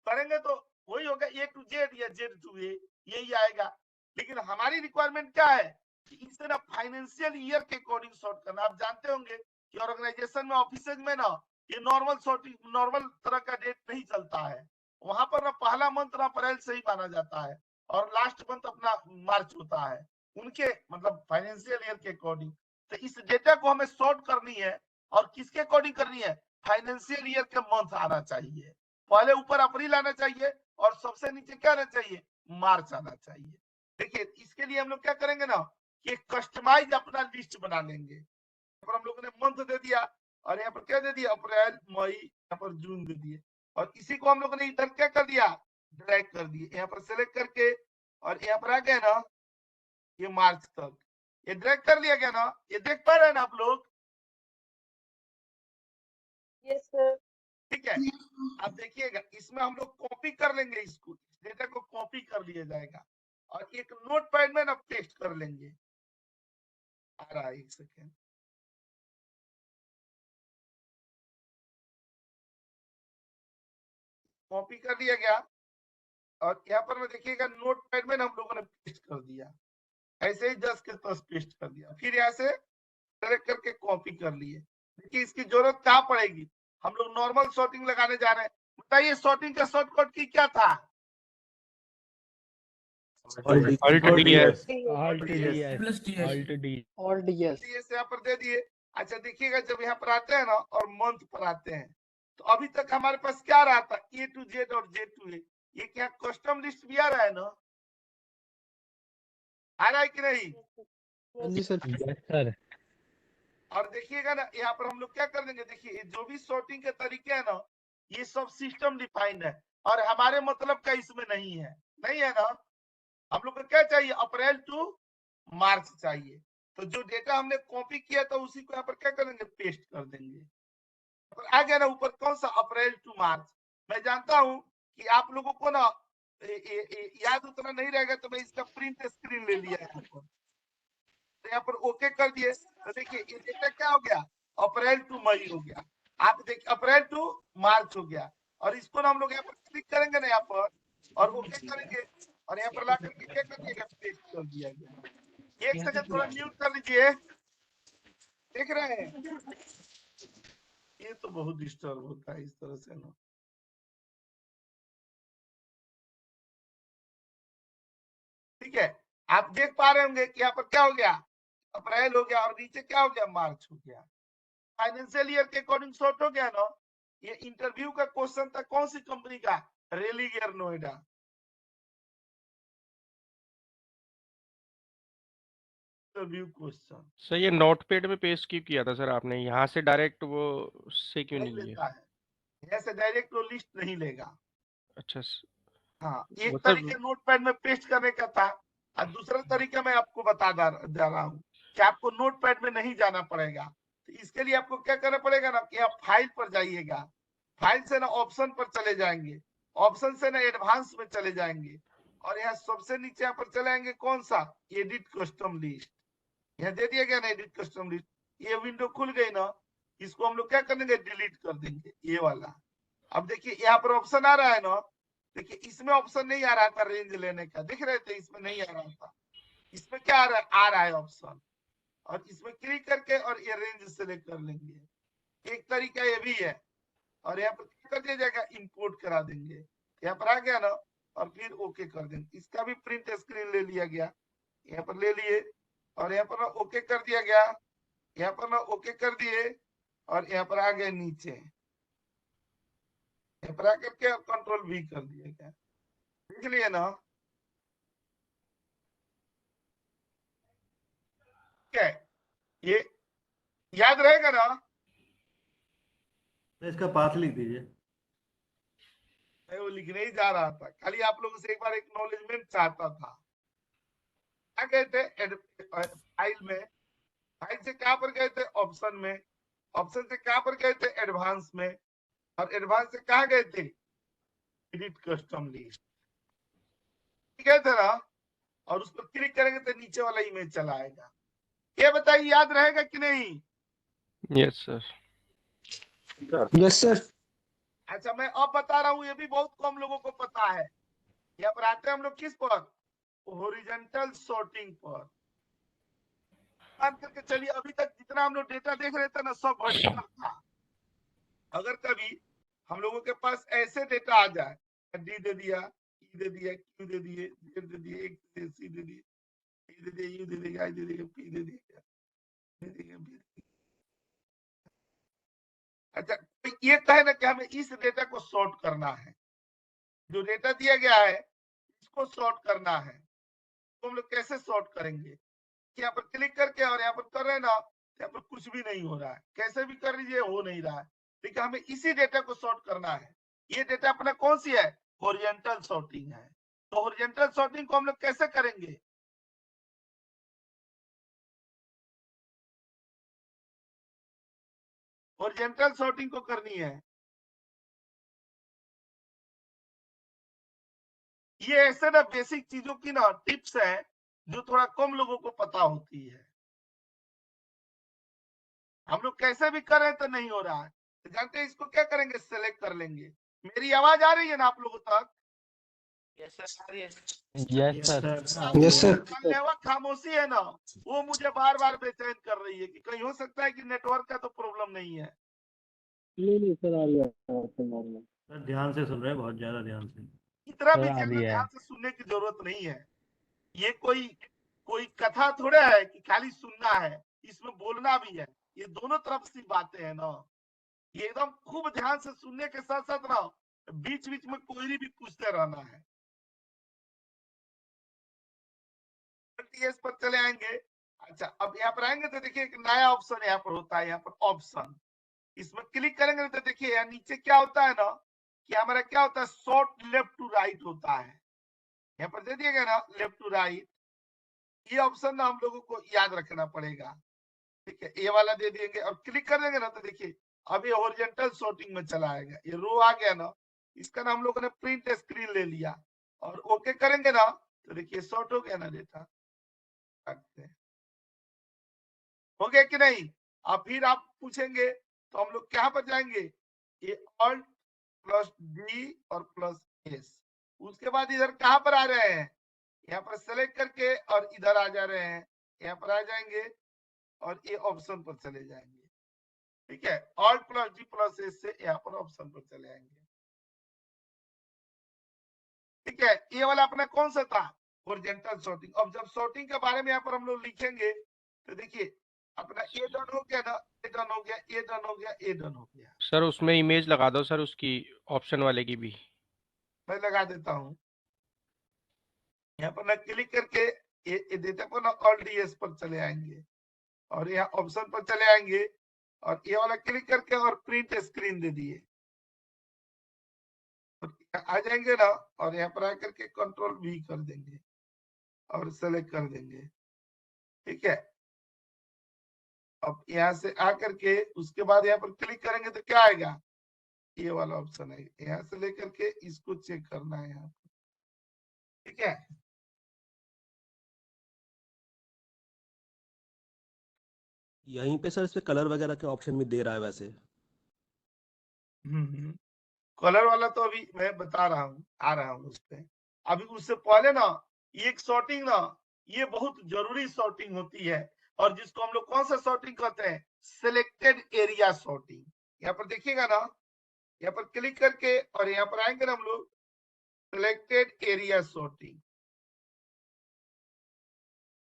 करेंगे तो वही होगा, ए टू जेड या जेड टू ए, यही आएगा। लेकिन हमारी रिक्वायरमेंट क्या है कि इसे ना फाइनेंशियल ईयर के अकॉर्डिंग सॉर्ट करना। आप जानते होंगे कि ऑर्गेनाइजेशन में, ऑफिसेज में ना ये नॉर्मल सॉर्टिंग, नॉर्मल तरह का डेट नहीं चलता है। वहां पर ना पहला मंथ ना अप्रैल से ही माना जाता है और लास्ट मंथ अपना मार्च होता है उनके, मतलब फाइनेंशियल ईयर के अकॉर्डिंग। तो इस डेटा को हमें सॉर्ट करनी है और किसके अकॉर्डिंग करनी है, फाइनेंशियल ईयर के मंथ आना चाहिए। पहले ऊपर अप्रैल आना चाहिए और सबसे नीचे क्या आना चाहिए, मार्च आना चाहिए। देखिए इसके लिए हम लोग क्या करेंगे ना कि कस्टमाइज अपना लिस्ट बना लेंगे। यहाँ पर हम लोगों ने मंथ दे दिया और यहाँ पर क्या दे दिया, अप्रैल मई, यहाँ पर जून दे दिए और इसी को हम लोगों ने इधर क्या कर दिया, ड्रैग कर दिए यहाँ पर सेलेक्ट करके और यहाँ पर आ गए ना ये मार्च तक, ये ड्रैग कर लिया गया ना, ये देख पा रहे हैं ना आप लोग? Yes sir. ठीक है, अब देखिएगा इसमें हम लोग कॉपी कर लेंगे, इसको इस डेटा को कॉपी कर लिया जाएगा और एक नोटपैड में ना पेस्ट कर लेंगे। आ रहा है, एक सेकेंड। कॉपी कर लिया गया और यहाँ पर में देखिएगा नोटपैड में ना हम लोगों ने पेस्ट कर दिया, ऐसे ही 10 के 10 पेस्ट कर दिया। फिर यहाँ से सेलेक्ट करके कॉपी कर लिए। देखिए इसकी जरूरत कहाँ पड़ेगी, हम लोग नॉर्मल सॉर्टिंग लगाने जा रहे हैं। बताइए सॉर्टिंग का शॉर्टकट की क्या था? से यहाँ पर दे दिए। अच्छा देखिएगा जब यहाँ पर आते हैं ना और मंथ पर आते हैं तो अभी तक हमारे पास क्या रहा था, ए टू जेड और जेड टू ए। ये क्या कस्टम लिस्ट भी आ रहा है ना, आ रहा है कि नहीं? जी सर। और देखिएगा ना यहाँ पर हम लोग क्या कर देंगे, देखिए जो भी सॉर्टिंग के तरीके है ना ये सब सिस्टम डिफाइंड है और हमारे मतलब का इसमें नहीं है, नहीं है ना। हम लोग को क्या चाहिए, अप्रैल टू मार्च चाहिए। तो जो डेटा हमने कॉपी किया था उसी को यहाँ पर क्या करेंगे, पेस्ट कर देंगे। आ गया ना ऊपर कौन सा, अप्रैल टू मार्च। मैं जानता हूं कि आप लोगों को ना याद उतना नहीं रहेगा तो मैं इसका प्रिंट स्क्रीन ले लिया यहाँ पर। तो यहाँ पर ओके कर दिए तो देखिए ये डेटा क्या हो गया, अप्रैल टू मई हो गया। आप देखिए अप्रैल टू मार्च हो गया और इसको ना हम लोग यहाँ पर क्लिक करेंगे ना यहाँ पर और ओके करेंगे और यहाँ पर ला करके क्या कर दिया, पेस्ट कर दिया गया। एक सेकंड थोड़ा म्यूट कर लीजिए, देख रहे हैं ये तो बहुत डिस्टर्ब होता है इस तरह से ना। ठीक है, आप देख पा रहे होंगे कि यहाँ पर क्या हो गया, अप्रैल हो गया और नीचे क्या हो गया, मार्च हो गया। फाइनेंशियल ईयर के अकॉर्डिंग सॉर्ट हो गया ना। ये इंटरव्यू का क्वेश्चन था कौन सी कंपनी का, Religare Noida. Interview question sir ये नोटपैड में पेस्ट क्यों किया था सर आपने, यहाँ से डायरेक्ट वो से क्यों नहीं नहीं लिए? लेता है, यहाँ से डायरेक्ट वो लिस्ट नहीं लेगा। अच्छा हाँ, एक मतलब तरीके नोटपैड में पेस्ट करने का था और दूसरा तरीका मैं आपको बता जा रहा हूँ कि आपको नोटपैड में नहीं जाना पड़ेगा। तो इसके लिए आपको क्या करना पड़ेगा ना कि आप फाइल पर जाइएगा, फाइल से ना ऑप्शन पर चले जाएंगे, ऑप्शन से ना एडवांस में चले जाएंगे और यहाँ सबसे नीचे यहाँ पर चले आएंगे कौन सा, एडिट कस्टम लिस्ट। यहाँ दे दिया गया ना एडिट कस्टम लिस्ट, ये विंडो खुल गई ना, इसको हम लोग क्या करेंगे, डिलीट कर देंगे ये वाला। अब देखिए यहाँ पर ऑप्शन आ रहा है ना, देखिए इसमें ऑप्शन नहीं आ रहा था रेंज लेने का, दिख रहे थे इसमें नहीं आ रहा था, इसमें क्या आ रहा है ऑप्शन और इसमें क्लिक करके और ये रेंज सेलेक्ट कर लेंगे। एक तरीका ये भी है और यहाँ पर कर दिया जाएगा, इंपोर्ट करा देंगे। यहाँ पर आ गया ना और फिर ओके कर देंगे। इसका भी प्रिंट स्क्रीन ले लिया गया, यहाँ पर ले लिए और यहाँ पर ना ओके कर दिया गया, यहाँ पर ना ओके कर दिए और यहाँ पर आ गए नीचे, यहाँ पर आकर के कंट्रोल भी कर दिया गया। देख लिए ना, ठीक है, ये याद रहेगा ना। इसका पाथ लिख दीजिए। मैं वो लिखने ही जा रहा था, खाली आप लोगों से एक बार एक्नॉलेजमेंट चाहता था। क्या गए थे फाइल में, फाइल से कहां पर गए थे, ऑप्शन में, ऑप्शन से कहां पर गए थे, एडवांस में, और एडवांस से कहां गए थे, एडिट कस्टम लिस्ट, ठीक है ना। और उस पर क्लिक करेंगे तो नीचे वाला इमेज चला आएगा। ये बताइए याद रहेगा कि नहीं? Yes sir. Yes sir. अच्छा मैं अब बता रहा हूँ, ये भी बहुत कम लोगों को पता है। यहाँ पर आते हैं हम लोग किस पर, हॉरिजॉन्टल सॉर्टिंग पर। मान करके चलिए अभी तक जितना हम लोग डेटा देख रहे थे ना, सब वर्टिकल था। अगर कभी हम लोगों के पास ऐसे डेटा आ जाए, डी दे दिया, ई दे दिया, क्यू दे दिए, जेड दे दिए, एक्स दे दिए, सी दे दिए, ई दे दिया, यू दे दिया, आई दे दिया, पी दे दिया, दे दिया, बी दे दिया। अच्छा तो ये कहे ना कि हमें इस डेटा को सॉर्ट करना है, जो डेटा दिया गया है इसको सॉर्ट करना है, तो हम लोग कैसे सॉर्ट करेंगे? यहाँ पर क्लिक करके और यहाँ पर कर रहे हैं ना, यहाँ पर कुछ भी नहीं हो रहा है, कैसे भी कर लीजिए हो नहीं रहा है। ठीक है, हमें इसी डेटा को सॉर्ट करना है। ये डेटा अपना कौन सी है, हॉरिजॉन्टल सॉर्टिंग है। तो हॉरिजॉन्टल सॉर्टिंग को हम लोग कैसे करेंगे? हॉरिजॉन्टल सॉर्टिंग को करनी है, ये ऐसे ना बेसिक चीजों की ना टिप्स है जो थोड़ा कम लोगों को पता होती है। हम लोग कैसे भी कर रहे हैं तो नहीं हो रहा है, तो जानते हैं इसको क्या करेंगे, सेलेक्ट कर लेंगे। मेरी आवाज आ रही है ना आप लोगों तक? यस सर, आ रही है। Yes sir. Yes sir. जानलेवा खामोशी है ना, वो मुझे बार बार बेचैन कर रही है कि कहीं हो सकता है कि नेटवर्क का तो प्रॉब्लम नहीं है। नहीं सर, आ रही है सर, ध्यान से सुन रहे हैं, बहुत ज्यादा ध्यान से। इतना सर, भी आ ज्यादा रही है। ध्यान से सुनने की जरूरत नहीं है। ये कोई कथा थोड़ा है कि खाली सुनना है, इसमें बोलना भी है। ये दोनों तरफ से बातें हैं ना, ये एकदम खूब ध्यान से सुनने के साथ साथ ना बीच बीच में कोई भी पूछते रहना है। टीएस पर चले आएंगे। अच्छा अब यहाँ पर आएंगे तो देखिए एक नया ऑप्शन यहाँ पर होता है, यहाँ पर ऑप्शन, इसमें क्लिक करेंगे तो देखिए यहाँ नीचे क्या होता है ना, कि हमारा क्या होता है, शॉर्ट लेफ्ट टू राइट होता है। यहाँ पर दे दिया गया ना लेफ्ट टू राइट, ये ऑप्शन ना हम लोगों को याद रखना पड़ेगा। ठीक है, ये वाला दे देंगे और क्लिक कर देंगे ना तो देखिए अब ये हॉरिजॉन्टल सॉर्टिंग में चला आएगा। ये रो आ गया ना, इसका ना हम लोगों ने प्रिंट स्क्रीन ले लिया और ओके करेंगे ना तो देखिए सॉर्ट हो गया ना डेटा। हो गया कि नहीं? अब फिर आप पूछेंगे तो हम लोग क्या पर जाएंगे, ये ऑल्ट प्लस डी और प्लस एस, उसके बाद इधर कहां पर आ रहे हैं, यहाँ पर सेलेक्ट करके और इधर आ जा रहे हैं, यहाँ पर आ जाएंगे और ये ऑप्शन पर चले जाएंगे। ठीक है, alt plus D plus S से यहाँ पर ऑप्शन पर चले आएंगे। ठीक है, ये वाला अपना कौन सा था, हॉरिजॉन्टल सॉर्टिंग। अब जब सॉर्टिंग के बारे में यहाँ पर हम लोग लिखेंगे तो देखिए अपना ए डन हो गया ना, ए डन हो गया, ए डन हो गया, ए डन हो गया। सर उसमें इमेज लगा दो सर, उसकी ऑप्शन वाले की भी। मैं लगा देता हूँ, यहाँ पर ना क्लिक करके ये डेटा पर ना ऑल डीएस पर चले आएंगे और यहाँ ऑप्शन पर चले आएंगे और ये वाला क्लिक करके और प्रिंट स्क्रीन दे दिए आ जाएंगे ना, और यहाँ पर आकर के कंट्रोल V कर देंगे और सेलेक्ट कर देंगे। ठीक है, अब यहाँ से आकर के उसके बाद यहाँ पर क्लिक करेंगे तो क्या आएगा, ये वाला ऑप्शन है, यहाँ से लेकर के इसको चेक करना है यहाँ पर। ठीक है, यहीं पे सर इसमें कलर वगैरह के ऑप्शन भी दे रहा है वैसे। कलर वाला तो अभी मैं बता रहा हूँ, आ रहा हूँ उस पे। अभी उससे पहले ना ये एक सॉर्टिंग ना, ये बहुत जरूरी सॉर्टिंग होती है और जिसको हम लोग कौन सा सॉर्टिंग कहते हैं, सिलेक्टेड एरिया सॉर्टिंग। यहाँ पर देखिएगा ना, यहाँ पर क्लिक करके और यहाँ पर आएंगे ना हम लोग, सिलेक्टेड एरिया सॉर्टिंग।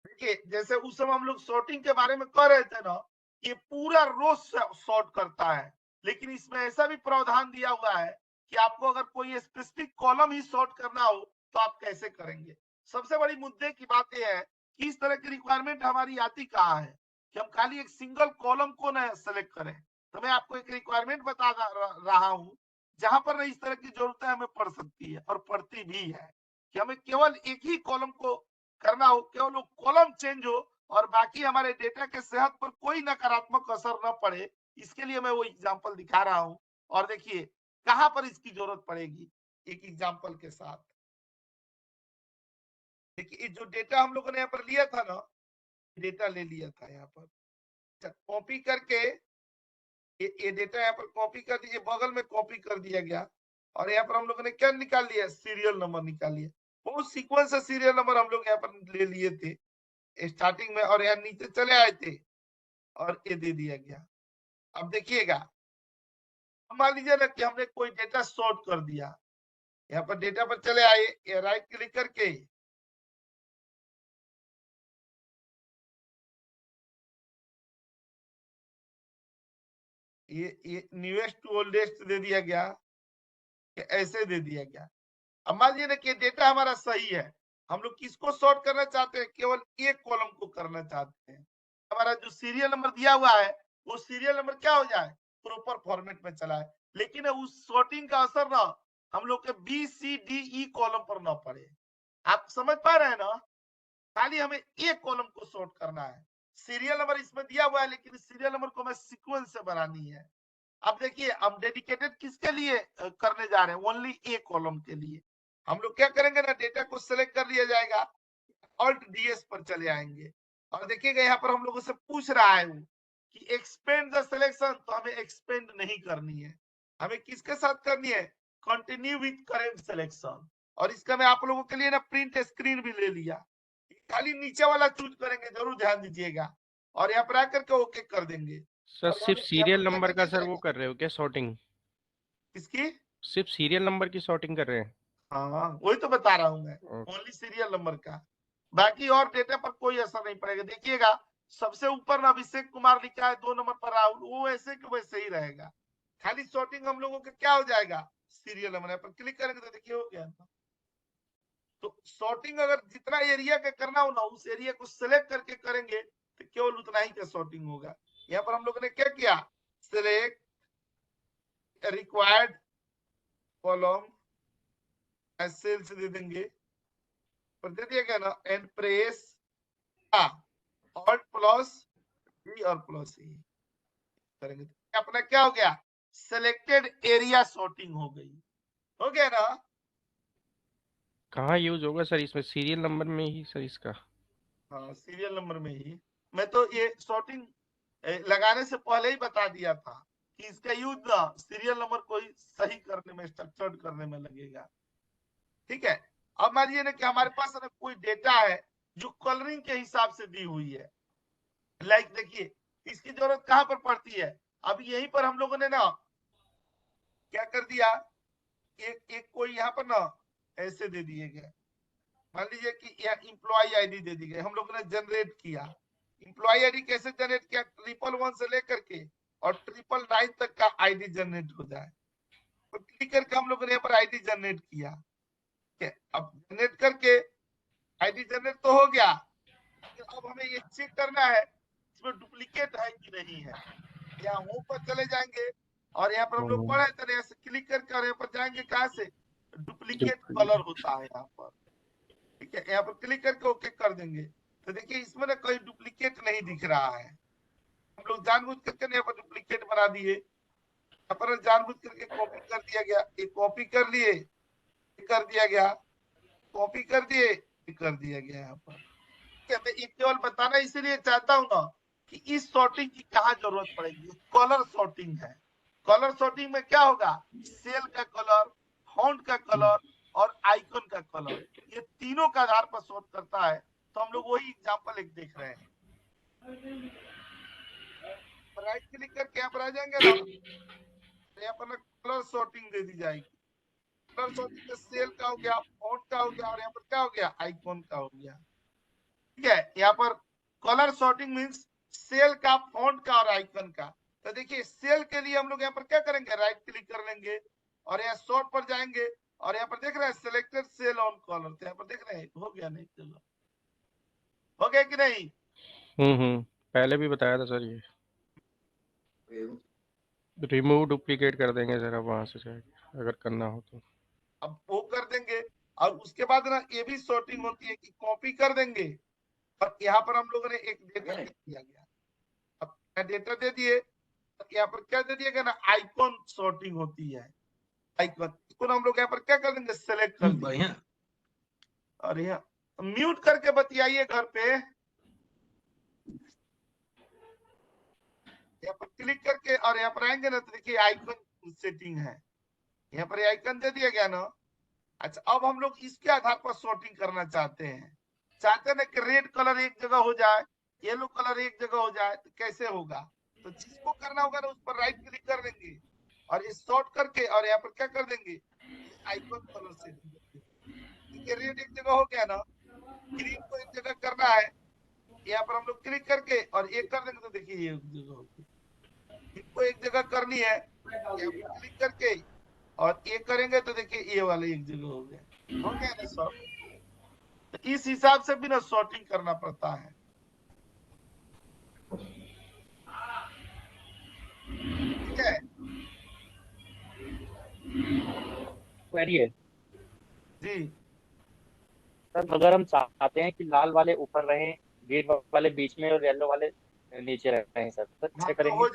देखिए जैसे उस समय हम लोग सॉर्टिंग के बारे में कह रहे थे ना, ये पूरा रो सॉर्ट करता है, लेकिन इसमें ऐसा भी प्रावधान दिया हुआ है कि आपको अगर कोई स्पेसिफिक कॉलम ही सॉर्ट करना हो तो आप कैसे करेंगे। सबसे बड़ी मुद्दे की बात यह है कि इस तरह की रिक्वायरमेंट हमारी आती कहाँ है कि हम खाली एक सिंगल कॉलम को न सेलेक्ट करें। तो मैं आपको एक रिक्वायरमेंट बता रहा हूँ जहां पर ना इस तरह की जरूरतें हमें पड़ सकती है और पड़ती भी है कि हमें केवल एक ही कॉलम को करना हो, केवल वो कॉलम चेंज हो और बाकी हमारे डेटा के सेहत पर कोई नकारात्मक असर न पड़े। इसके लिए मैं वो एग्जांपल दिखा रहा हूं और देखिए कहां पर इसकी जरूरत पड़ेगी एक एग्जांपल के साथ। देखिए जो डेटा हम लोगों ने यहाँ पर लिया था ना, डेटा ले लिया था यहाँ पर, कॉपी करके ये डेटा यहाँ पर कॉपी कर दीजिए, बगल में कॉपी कर दिया गया और यहाँ पर हम लोगों ने क्या निकाल लिया, सीरियल नंबर निकाल लिया। वो सीक्वेंस से सीरियल नंबर हम लोग यहाँ पर ले लिए थे स्टार्टिंग में और यहाँ नीचे चले आए थे और ये दे दिया गया। अब देखिएगा, मान लीजिए ना कि हमने कोई डेटा सॉर्ट कर दिया, यहाँ पर डेटा पर चले आए, ये राइट क्लिक करके ये न्यूएस्ट टू ओल्डेस्ट दे दिया गया, ऐसे दे दिया गया। अब मान लीजिए ना कि डेटा हमारा सही है, हम लोग किसको सॉर्ट करना चाहते हैं, केवल एक कॉलम को करना चाहते हैं। हमारा जो सीरियल नंबर दिया हुआ है वो सीरियल नंबर क्या हो जाए, प्रॉपर फॉर्मेट में चला है, लेकिन उस सॉर्टिंग का असर ना हम लोग के B C D E column पर ना पड़े। आप समझ पा रहे हैं ना, खाली हमें एक कॉलम को सॉर्ट करना है। सीरियल नंबर इसमें दिया हुआ है लेकिन सीरियल नंबर को हमें सीक्वेंस से बनानी है। अब देखिए हम डेडिकेटेड किसके लिए करने जा रहे हैं, ओनली एक कॉलम के लिए। हम लोग क्या करेंगे ना, डेटा को सिलेक्ट कर लिया जाएगा, ऑल्ट डीएस पर चले आएंगे और देखिएगा यहाँ पर हम लोगों से पूछ रहा है वो कि एक्सपेंड द सिलेक्शन, तो हमें एक्सपेंड नहीं करनी है, हमें किसके साथ करनी है, कंटिन्यू विथ करेंट सिलेक्शन। और इसका मैं आप लोगों के लिए ना प्रिंट स्क्रीन भी ले लिया, खाली नीचे वाला चूज करेंगे, जरूर ध्यान दीजिएगा और यहाँ पर आकर के ओके कर देंगे। सर और सिर्फ यहाँ सीरियल पर क्या नंबर का करना सर वो कर रहे हो क्या सॉर्टिंग? इसकी सिर्फ सीरियल नंबर की सॉर्टिंग कर रहे हैं? हाँ वही तो बता रहा हूँ मैं, ओके। ओनली सीरियल नंबर का, बाकी और डेटा पर कोई असर नहीं पड़ेगा। देखिएगा सबसे ऊपर ना अभिषेक कुमार लिखा है, 2 नंबर पर राहुल, वो ऐसे के वैसे ही रहेगा, खाली सॉर्टिंग हम लोगों का क्या हो जाएगा, सीरियल नंबर पर क्लिक करेंगे तो देखिए हो गया। तो सॉर्टिंग अगर जितना एरिया का करना हो ना, उस एरिया को सिलेक्ट करके करेंगे तो केवल उतना ही का सॉर्टिंग होगा। यहाँ पर हम लोगों ने क्या किया, सिलेक्ट रिक्वायर्ड कॉलम सेल्स दे देंगे और दे दिया गया ना, एंड प्रेस ऑल्ट प्लस ई और प्लस ई करेंगे तो अपना क्या हो गया, सिलेक्टेड एरिया सॉर्टिंग हो गई, हो गया ना। कहाँ यूज होगा सर इसमें, सीरियल नंबर में ही सर इसका? हाँ सीरियल नंबर में ही, मैं तो ये सॉर्टिंग लगाने से पहले ही बता दिया था कि इसका यूज ना सीरियल नंबर को ही सही करने में, स्ट्रक्चर्ड करने में लगेगा। ठीक है, अब मानिए ना कि हमारे पास ना कोई डेटा है जो कलरिंग के हिसाब से दी हुई है, लाइक देखिए इसकी जरूरत कहां पर पड़ती है, अब यहीं पर हम लोगों ने ना क्या कर दिया, एक कोई यहाँ पर ना ऐसे दे दिए गए, मान लीजिए कि यहाँ इंप्लॉय आईडी दे दी गई, हम लोगों ने जनरेट किया। इंप्लॉय आईडी कैसे जनरेट किया, 111 से लेकर के और 999 तक का आईडी जनरेट हो जाए, तो क्लिक करके हम लोगों ने यहाँ पर आईडी जनरेट किया। अब जनरेट करके आईडी जनरेट तो हो गया, अब हमें ये चेक करना है इसमें डुप्लीकेट है कि नहीं है। यहाँ होम पर चले जाएंगे और यहाँ पर हम लोग पढ़े थे, यहाँ से क्लिक करके और यहाँ पर जाएंगे कहाँ से, डुप्लीकेट कलर होता है यहाँ पर, ठीक है, यहाँ पर क्लिक करके ओके कर देंगे तो देखिए इसमें ना कोई डुप्लीकेट नहीं दिख रहा है। हम लोग जानबूझ करके यहाँ पर डुप्लीकेट बना दिए, यहाँ पर जानबूझ करके कॉपी कर दिया गया, एक कॉपी कर लिए, कर दिया गया, कॉपी कर दिए, कर दिया गया। यहाँ पर मैं ये केवल बताना इसीलिए चाहता हूँ ना कि इस सॉर्टिंग की कहाँ जरूरत पड़ेगी, कलर सॉर्टिंग है। कलर सॉर्टिंग में क्या होगा, सेल का कलर, फॉन्ट का कलर और आइकन का कलर, ये तीनों का आधार पर सॉर्ट करता है। तो हम लोग वही एग्जांपल एक देख रहे हैं, राइट क्लिक करके यहाँ पर आ जाएंगे ना, यहाँ पर कलर सॉर्टिंग दे दी जाएगी। कलर सॉर्टिंग सेल का हो गया, फॉन्ट का हो गया और यहाँ पर क्या हो गया, आइकॉन का हो गया। ठीक है, यहाँ पर कलर सॉर्टिंग मींस सेल का, फॉन्ट का और आइकन का। तो देखिए सेल के लिए हम लोग यहाँ पर क्या करेंगे, राइट क्लिक कर लेंगे और यहाँ सॉर्ट पर जाएंगे और यहाँ पर देख रहे हैं सिलेक्टेड सेल ऑन कलर, तो यहाँ पर देख रहे हैं हो गया, नहीं चलो हो गया कि नहीं। पहले भी बताया था सर ये। रिमूव डुप्लीकेट कर देंगे सर अब वहां से जाके, अगर करना हो तो। अब वो कर देंगे और उसके बाद ना ये भी सॉर्टिंग होती है कि कॉपी कर देंगे और यहाँ पर हम लोगों ने एक डेटा दे दिया गया। अब डेटा दे दिए, यहाँ पर क्या दे दिएगा ना, आइकॉन सॉर्टिंग होती है। आइकॉन हम लोग यहाँ पर क्या कर देंगे, सेलेक्ट कर देंगे बढ़िया। और यहाँ म्यूट करके बतियाइए घर पे। यहाँ पर क्लिक करके और यहाँ पर आएंगे ना तो देखिए आइकन सेटिंग है, यहाँ पर आइकन दे दिया गया ना। अच्छा, अब हम लोग इसके आधार पर सॉर्टिंग करना चाहते हैं ना कि रेड कलर एक जगह हो जाए, येलो कलर एक जगह हो जाए, तो कैसे होगा? तो जिसको करना होगा ना उस पर राइट क्लिक कर देंगे और ये सॉर्ट करके और यहाँ पर क्या कर देंगे, आइकन कलर सेटिंग। ठीक है, रेड एक जगह हो गया ना, ग्रीन को एक जगह करना है, यहाँ पर हम लोग क्लिक करके और एक कर देंगे तो देखिए ये एक जगह होगी। इनको एक जगह करनी है, यहाँ पर क्लिक करके और ये करेंगे तो देखिए ये वाले एक जगह हो गया ना सर। तो इस हिसाब से भी ना सॉर्टिंग करना पड़ता है। ठीक है, क्वेरी है जी सर, अगर हम चाहते हैं कि लाल वाले ऊपर रहें, ग्रीन वाले बीच में और येलो वाले नीचे रहें सर, तो हाँ, कैसे तो करेंगे? हो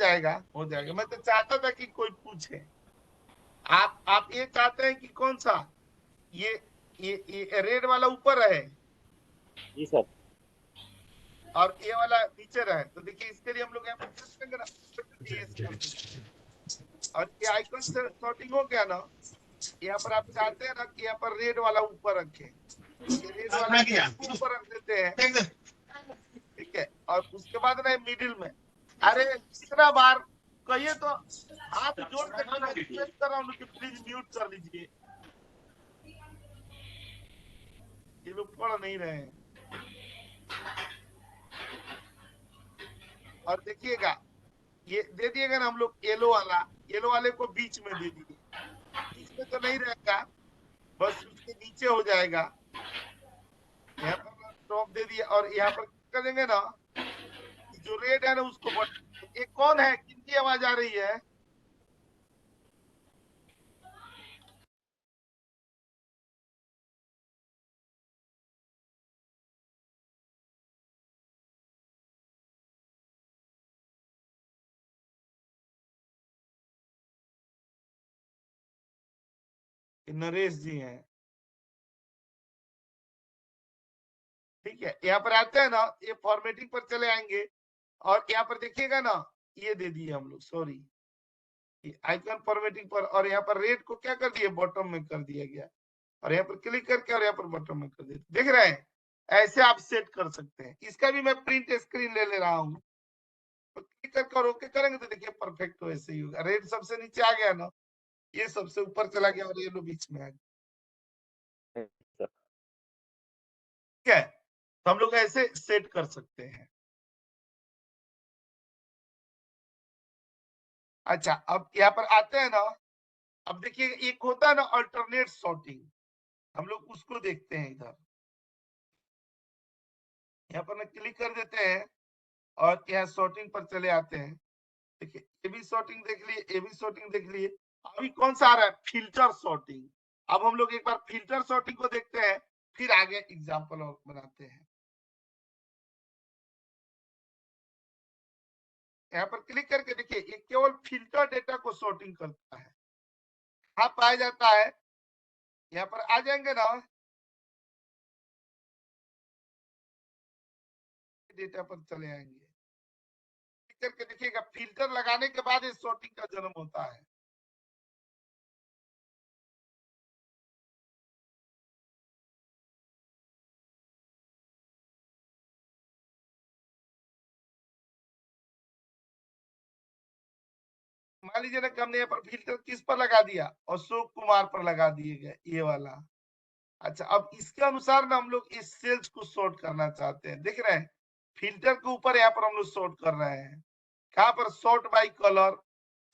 जाएगा। मैं तो चाहता था कि कोई पूछे। आप ये चाहते हैं कि कौन सा, ये रेड वाला ऊपर रहे जी सर। और ये वाला नीचे रहे, तो देखिए इसके लिए हम लोग यहाँ पर प्रेस करेंगे ना और ये आइकन से सॉर्टिंग हो गया ना। यहाँ पर आप चाहते हैं ना कि यहाँ पर रेड वाला ऊपर रखें, रेड वाला ऊपर रख देते हैं। ठीक है, और उसके बाद ना मिडिल में, अरे तीसरा बार कहिए तो हाथ जोड़ के रिक्वेस्ट कर रहा हूँ कि प्लीज म्यूट कर लीजिए, ये लोग पढ़ नहीं रहे हैं। और देखिएगा ये दे दिएगा ना हम लोग, येलो वाले को बीच में दे दिए, बीच में तो नहीं रहेगा, बस उसके नीचे हो जाएगा। यहाँ पर टॉप दे दिया और यहाँ पर कर देंगे ना, जो रेड है ना उसको बटन। ये कौन है, किनकी आवाज आ रही है? नरेश जी हैं। ठीक है, यहाँ पर आते हैं ना, ये फॉर्मेटिंग पर चले आएंगे और यहाँ पर देखिएगा ना, ये दे दिए हम लोग, सॉरी आइकन फॉर्मेटिंग पर, और यहाँ पर रेड को क्या कर दिए, बॉटम में कर दिया गया और यहाँ पर क्लिक करके और यहाँ पर बॉटम में कर दिया। देख रहे हैं, ऐसे आप सेट कर सकते हैं। इसका भी मैं प्रिंट स्क्रीन ले ले रहा हूँ, तो क्लिक करके और ओके करेंगे तो देखिए परफेक्ट वैसे ही होगा। रेड सबसे नीचे आ गया ना, ये सबसे ऊपर चला गया और येलो बीच में आ गया। ठीक है, तो हम लोग ऐसे सेट कर सकते हैं। अच्छा, अब यहाँ पर आते हैं ना, अब देखिए एक होता है ना अल्टरनेट सॉर्टिंग, हम लोग उसको देखते हैं। इधर यहाँ पर ना क्लिक कर देते हैं और यहाँ सॉर्टिंग पर चले आते हैं। देखिए ये भी सॉर्टिंग देख लिए, ये भी सॉर्टिंग देख लिए। अभी कौन सा आ रहा है, फिल्टर सॉर्टिंग। अब हम लोग एक बार फिल्टर सॉर्टिंग को देखते हैं, फिर आगे एग्जाम्पल और बनाते हैं। यहाँ पर क्लिक करके देखिए, ये केवल फिल्टर डेटा को सॉर्टिंग करता है। कहाँ पाया जाता है, यहाँ पर आ जाएंगे ना, डेटा पर चले आएंगे, क्लिक करके देखिएगा, फिल्टर लगाने के बाद इस सॉर्टिंग का जन्म होता है। मान लीजिए ना कि हमने यहाँ पर फिल्टर किस पर लगा दिया, अशोक कुमार पर लगा दिए गए, ये वाला। अच्छा, अब इसके अनुसार ना हम लोग इस सेल्स को सॉर्ट करना चाहते हैं। देख रहे हैं, फिल्टर के ऊपर यहाँ पर हम लोग सॉर्ट कर रहे हैं। कहाँ पर, सॉर्ट बाय कलर,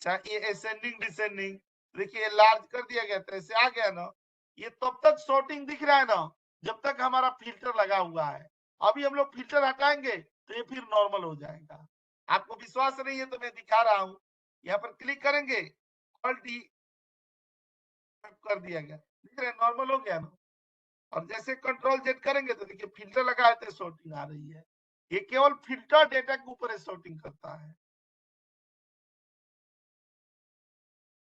चाहे ये असेंडिंग डिसेंडिंग, देखिए लार्ज कर दिया गया था, ऐसे आ गया ना। ये तब तक सॉर्टिंग दिख रहा है ना जब तक हमारा फिल्टर लगा हुआ है। अभी हम लोग फिल्टर हटाएंगे तो ये फिर नॉर्मल हो जाएगा। आपको विश्वास नहीं है तो मैं दिखा रहा हूँ, यहाँ पर क्लिक करेंगे, ऑल्ट डी कर दिया गया, दिख रहा है नॉर्मल हो गया ना। और जैसे कंट्रोल जेड करेंगे तो देखिए फिल्टर लगाए थे सॉर्टिंग आ रही है। ये केवल फिल्टर डेटा के ऊपर सॉर्टिंग करता है,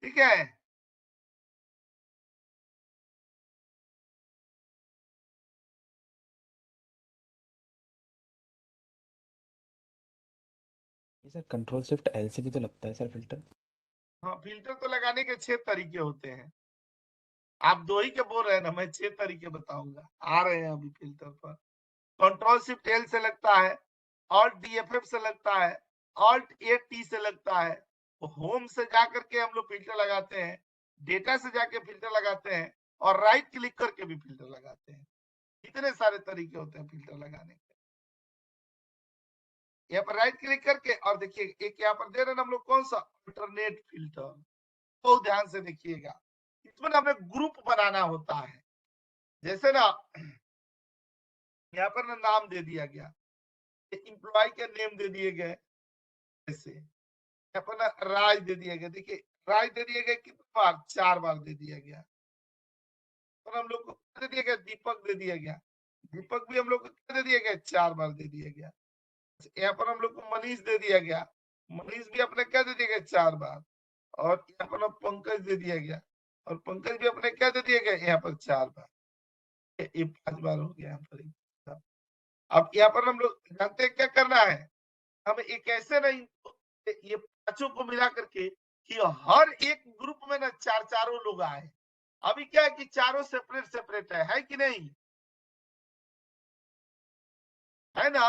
ठीक है। सर कंट्रोल शिफ्ट एल से भी तो लगता है सर फिल्टर। हाँ, फिल्टर तो लगाने के 6 तरीके होते हैं। आप 2 ही के बोल रहे हैं ना, मैं 6 तरीके बताऊंगा, आ रहे हैं अभी फिल्टर पर। कंट्रोल शिफ्ट एल से लगता है, ऑल्ट डीएफएफ से लगता है, ऑल्ट ए टी से लगता है, होम से जाकर के हम लोग फिल्टर लगाते हैं, डेटा से जाके फिल्टर लगाते हैं, और राइट क्लिक करके भी फिल्टर लगाते हैं। इतने सारे तरीके होते हैं फिल्टर लगाने के। यहाँ पर राइट क्लिक करके, और देखिए एक यहाँ पर दे रहे हैं हम लोग कौन सा, अल्टरनेट फिल्टर। तो ध्यान से देखिएगा, इसमें हमें ग्रुप बनाना होता है। जैसे ना यहाँ पर ना नाम दे दिया गया, एम्प्लॉय के नेम दे दिए गए, जैसे यहाँ पर ना राज दे दिया गया। देखिए राज दे दिया गया कितनी बार, 4 बार दे दिया गया। और हम लोग को दे दिया गया, दीपक दे दिया गया, दीपक भी हम लोग को दे दिया गया, 4 बार दे दिया गया। यहाँ पर हम लोग को मनीष दे दिया गया, मनीष भी अपने क्या दे दिया गया, 4 बार। और यहाँ पर पंकज दे दिया गया, और पंकज भी अपने क्या दे दिया गया, यहाँ पर 4 बार। ये 5 बार हो गया यहाँ पर। अब यहाँ पर हम लोग जानते हैं क्या करना है, हमें एक ऐसे नहीं, ये पांचों को मिला करके कि हर एक ग्रुप में ना 4 लोग आए। अभी क्या है कि चारों सेपरेट सेपरेट है कि नहीं, है ना।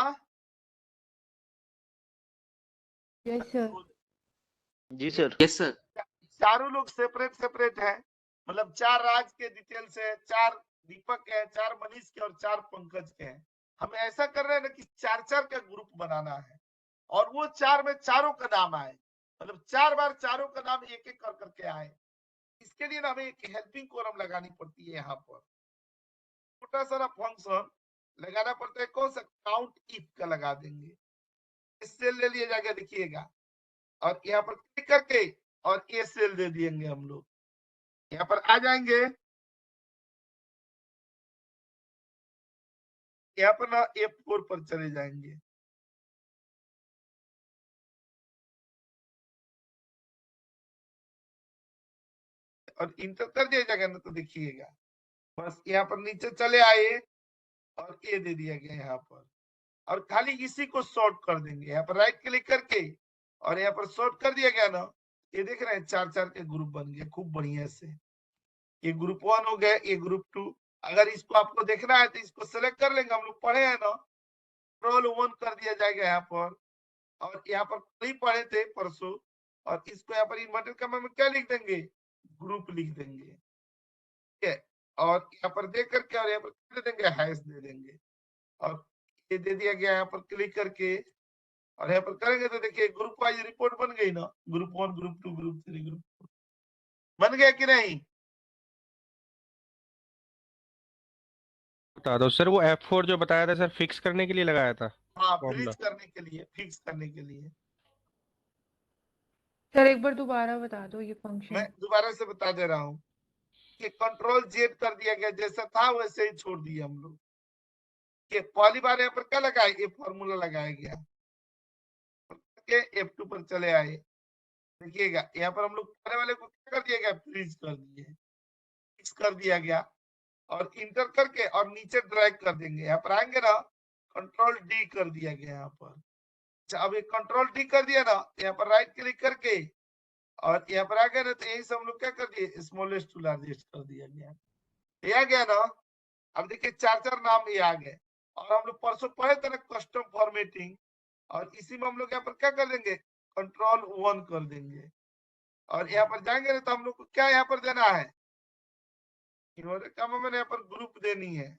Yes sir. जी सर। Yes sir. चारों लोग सेपरेट सेपरेट है, मतलब 4 राज के डिटेल्स है, 4 दीपक है, 4 मनीष के और 4 पंकज के हैं। हम ऐसा कर रहे हैं ना कि 4 का ग्रुप बनाना है, और वो 4 में चारों का नाम आए, मतलब 4 बार चारों का नाम एक एक कर करके आए। इसके लिए ना हमें एक हेल्पिंग कॉलम लगानी पड़ती है। यहाँ पर छोटा सा फंक्शन लगाना पड़ता है, कौन सा, काउंट इफ का लगा देंगे, सेल ले लिया जाएगा, देखिएगा। और यहाँ पर क्लिक करके और ये सेल दे देंगे हम लोग, यहाँ पर आ जाएंगे, यहाँ पर ना F4 पर चले जाएंगे। और इंटर कर दिया जाएगा ना, तो देखिएगा बस यहाँ पर नीचे चले आए और ये दे दिया गया यहाँ पर, और खाली इसी को शॉर्ट कर देंगे। यहाँ पर राइट क्लिक करके और यहाँ पर शॉर्ट कर दिया गया ना, ये देख रहे हैं 4 के ग्रुप बन गए खूब बढ़िया से। ये ग्रुप 1 हो गया, ये ग्रुप 2। अगर इसको आपको देखना है तो इसको सेलेक्ट कर लेंगे, हम लोग पढ़े हैं ना, कंट्रोल 1 कर दिया जाएगा यहाँ पर, और यहाँ पर नहीं पढ़े थे परसों, और इसको यहाँ पर इन्वर्टेड कॉमा में क्या लिख देंगे, ग्रुप लिख देंगे, ठीक है। और यहाँ पर देख करके और यहाँ पर दे देंगे, हैश दे देंगे, और ये दे दिया गया। यहाँ पर क्लिक करके और यहाँ पर करेंगे तो देखिए ग्रुप वाइज रिपोर्ट बन गई ना, ग्रुप 1, ग्रुप 2, ग्रुप 3, ग्रुप 4 बन गया कि नहीं। बता दो सर, वो F4 जो बताया था सर, फिक्स करने के लिए लगाया था हाँ, फॉर्मूला। फ्रीज करने के लिए, फिक्स करने के लिए। सर एक बार दोबारा बता दो ये मैं फंक्शन। दोबारा से बता दे रहा हूँ कि कंट्रोल जेड कर दिया गया, जैसा था वैसे ही छोड़ दिया हम लोग। कि पहली बार यहाँ पर क्या लगाया, ये फॉर्मूला लगाया गया, F2 पर चले आए। देखिएगा यहाँ पर हम लोग पहले वाले को क्या कर दिया गया, फ्रीज कर दिए, फिक्स कर दिया गया। और इंटर करके और नीचे ड्रैग कर देंगे, यहाँ पर आएंगे ना, कंट्रोल डी कर दिया गया यहाँ पर। अच्छा, अब ये कंट्रोल डी कर दिया ना, यहाँ पर राइट क्लिक करके और यहाँ पर आ गया ना, तो यही से हम लोग क्या कर दिए, स्मॉलेस्ट टू लार्जेस्ट कर दिया गया, ये आ गया ना। अब देखिए 4 नाम ये आ गए। और हम लोग परसों पढ़े थे ना कस्टम फॉर्मेटिंग, और इसी में हम लोग यहाँ पर क्या कर देंगे, कंट्रोल 1 कर देंगे। और यहाँ पर जाएंगे ना, तो हम लोग को क्या यहाँ पर देना है, इन्होंने कहा मैंने यहाँ पर ग्रुप देनी है।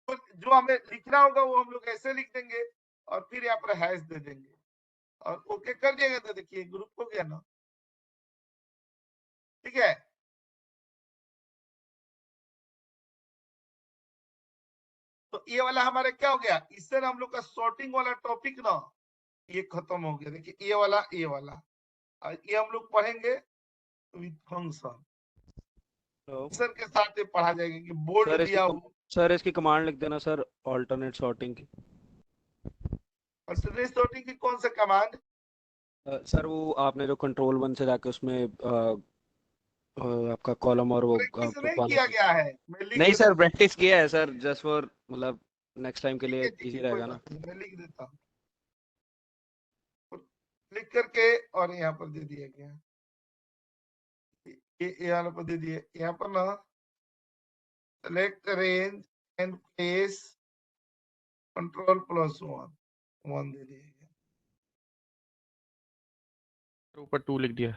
तो जो हमें लिखना होगा वो हम लोग ऐसे लिख देंगे, और फिर यहाँ पर हैश दे देंगे, और ओके कर दिएगा तो देखिए ग्रुप हो गया ना, ठीक है। तो ये वाला हमारे क्या हो गया, इससे ना हम लोग का सॉर्टिंग वाला टॉपिक ना ये खत्म हो गया। देखिए ये वाला और ये हम लोग पढ़ेंगे विथ फंक्शन फंक्शन के साथ ये पढ़ा जाएगा कि बोर्ड दिया हुआ सर इसकी कमांड लिख देना सर, ऑल्टरनेट सॉर्टिंग की। अल्टरनेट सॉर्टिंग की कौन सा कमांड? सर वो आपने जो कंट्रोल 1 से जाके उसमें आपका कॉलम और वो प्रैक्टिस नहीं किया गया है, मैं लिख नहीं देता सर, हूं। प्रैक्टिस किया है सर, जस्ट फॉर मतलब नेक्स्ट टाइम के लिए ठीक है, इजी कोई रहेगा ना। बात नहीं, मैं लिख देता हूँ लिख करके। और यहाँ पर दे दिया गया, ये वाला पर दे दिए। यहाँ पर ना select range and place control +1 दे दिया गया। ऊपर 2 लिख दिया।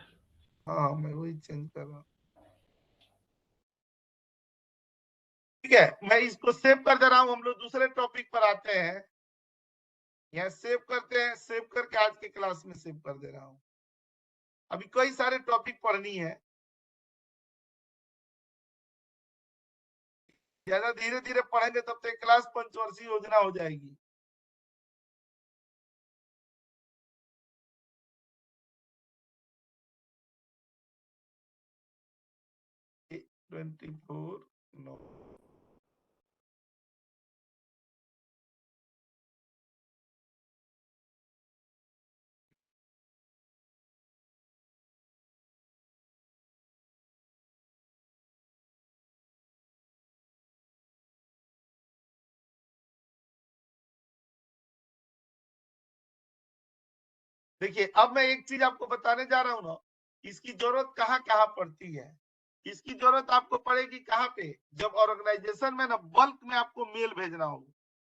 हाँ मैं वही चेंज कर रहा हूँ। ठीक है, मैं इसको सेव कर दे रहा हूँ। हम लोग दूसरे टॉपिक पर आते हैं। यहाँ सेव करते हैं, सेव करके आज के क्लास में सेव कर दे रहा हूँ। अभी कई सारे टॉपिक पढ़नी है, ज्यादा धीरे धीरे पढ़ेंगे तब तक क्लास पंचवर्षीय योजना हो जाएगी। ये 24 9 देखिए अब मैं एक चीज आपको बताने जा रहा हूँ ना, इसकी जरूरत कहाँ कहाँ पड़ती है। इसकी जरूरत आपको पड़ेगी कहाँ पे? जब ऑर्गेनाइजेशन में ना बल्क में आपको मेल भेजना हो,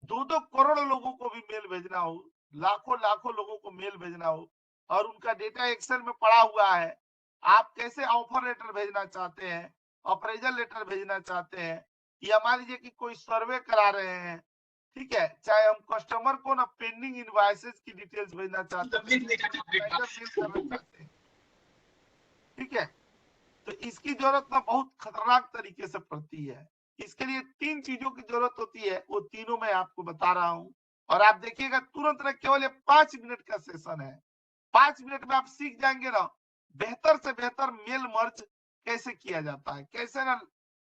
2-2 करोड़ लोगों को भी मेल भेजना हो, लाखों लाखों लोगं को मेल भेजना हो, और उनका डेटा एक्सेल में पड़ा हुआ है। आप कैसे ऑफर लेटर भेजना चाहते हैं, अप्रेजल लेटर भेजना चाहते हैं, या मान लीजिए कि कोई सर्वे करा रहे हैं, ठीक है, चाहे हम कस्टमर को ना पेंडिंग इनवॉइसेस की डिटेल्स भेजना चाहते हैं, ठीक है, तो इसकी जरूरत ना बहुत खतरनाक तरीके से पड़ती है। इसके लिए 3 चीजों की जरूरत होती है, वो तीनों मैं आपको बता रहा हूँ। और आप देखिएगा तुरंत ना, केवल ये 5 मिनट का सेशन है। 5 मिनट में आप सीख जाएंगे ना बेहतर से बेहतर मेल मर्ज कैसे किया जाता है, कैसे ना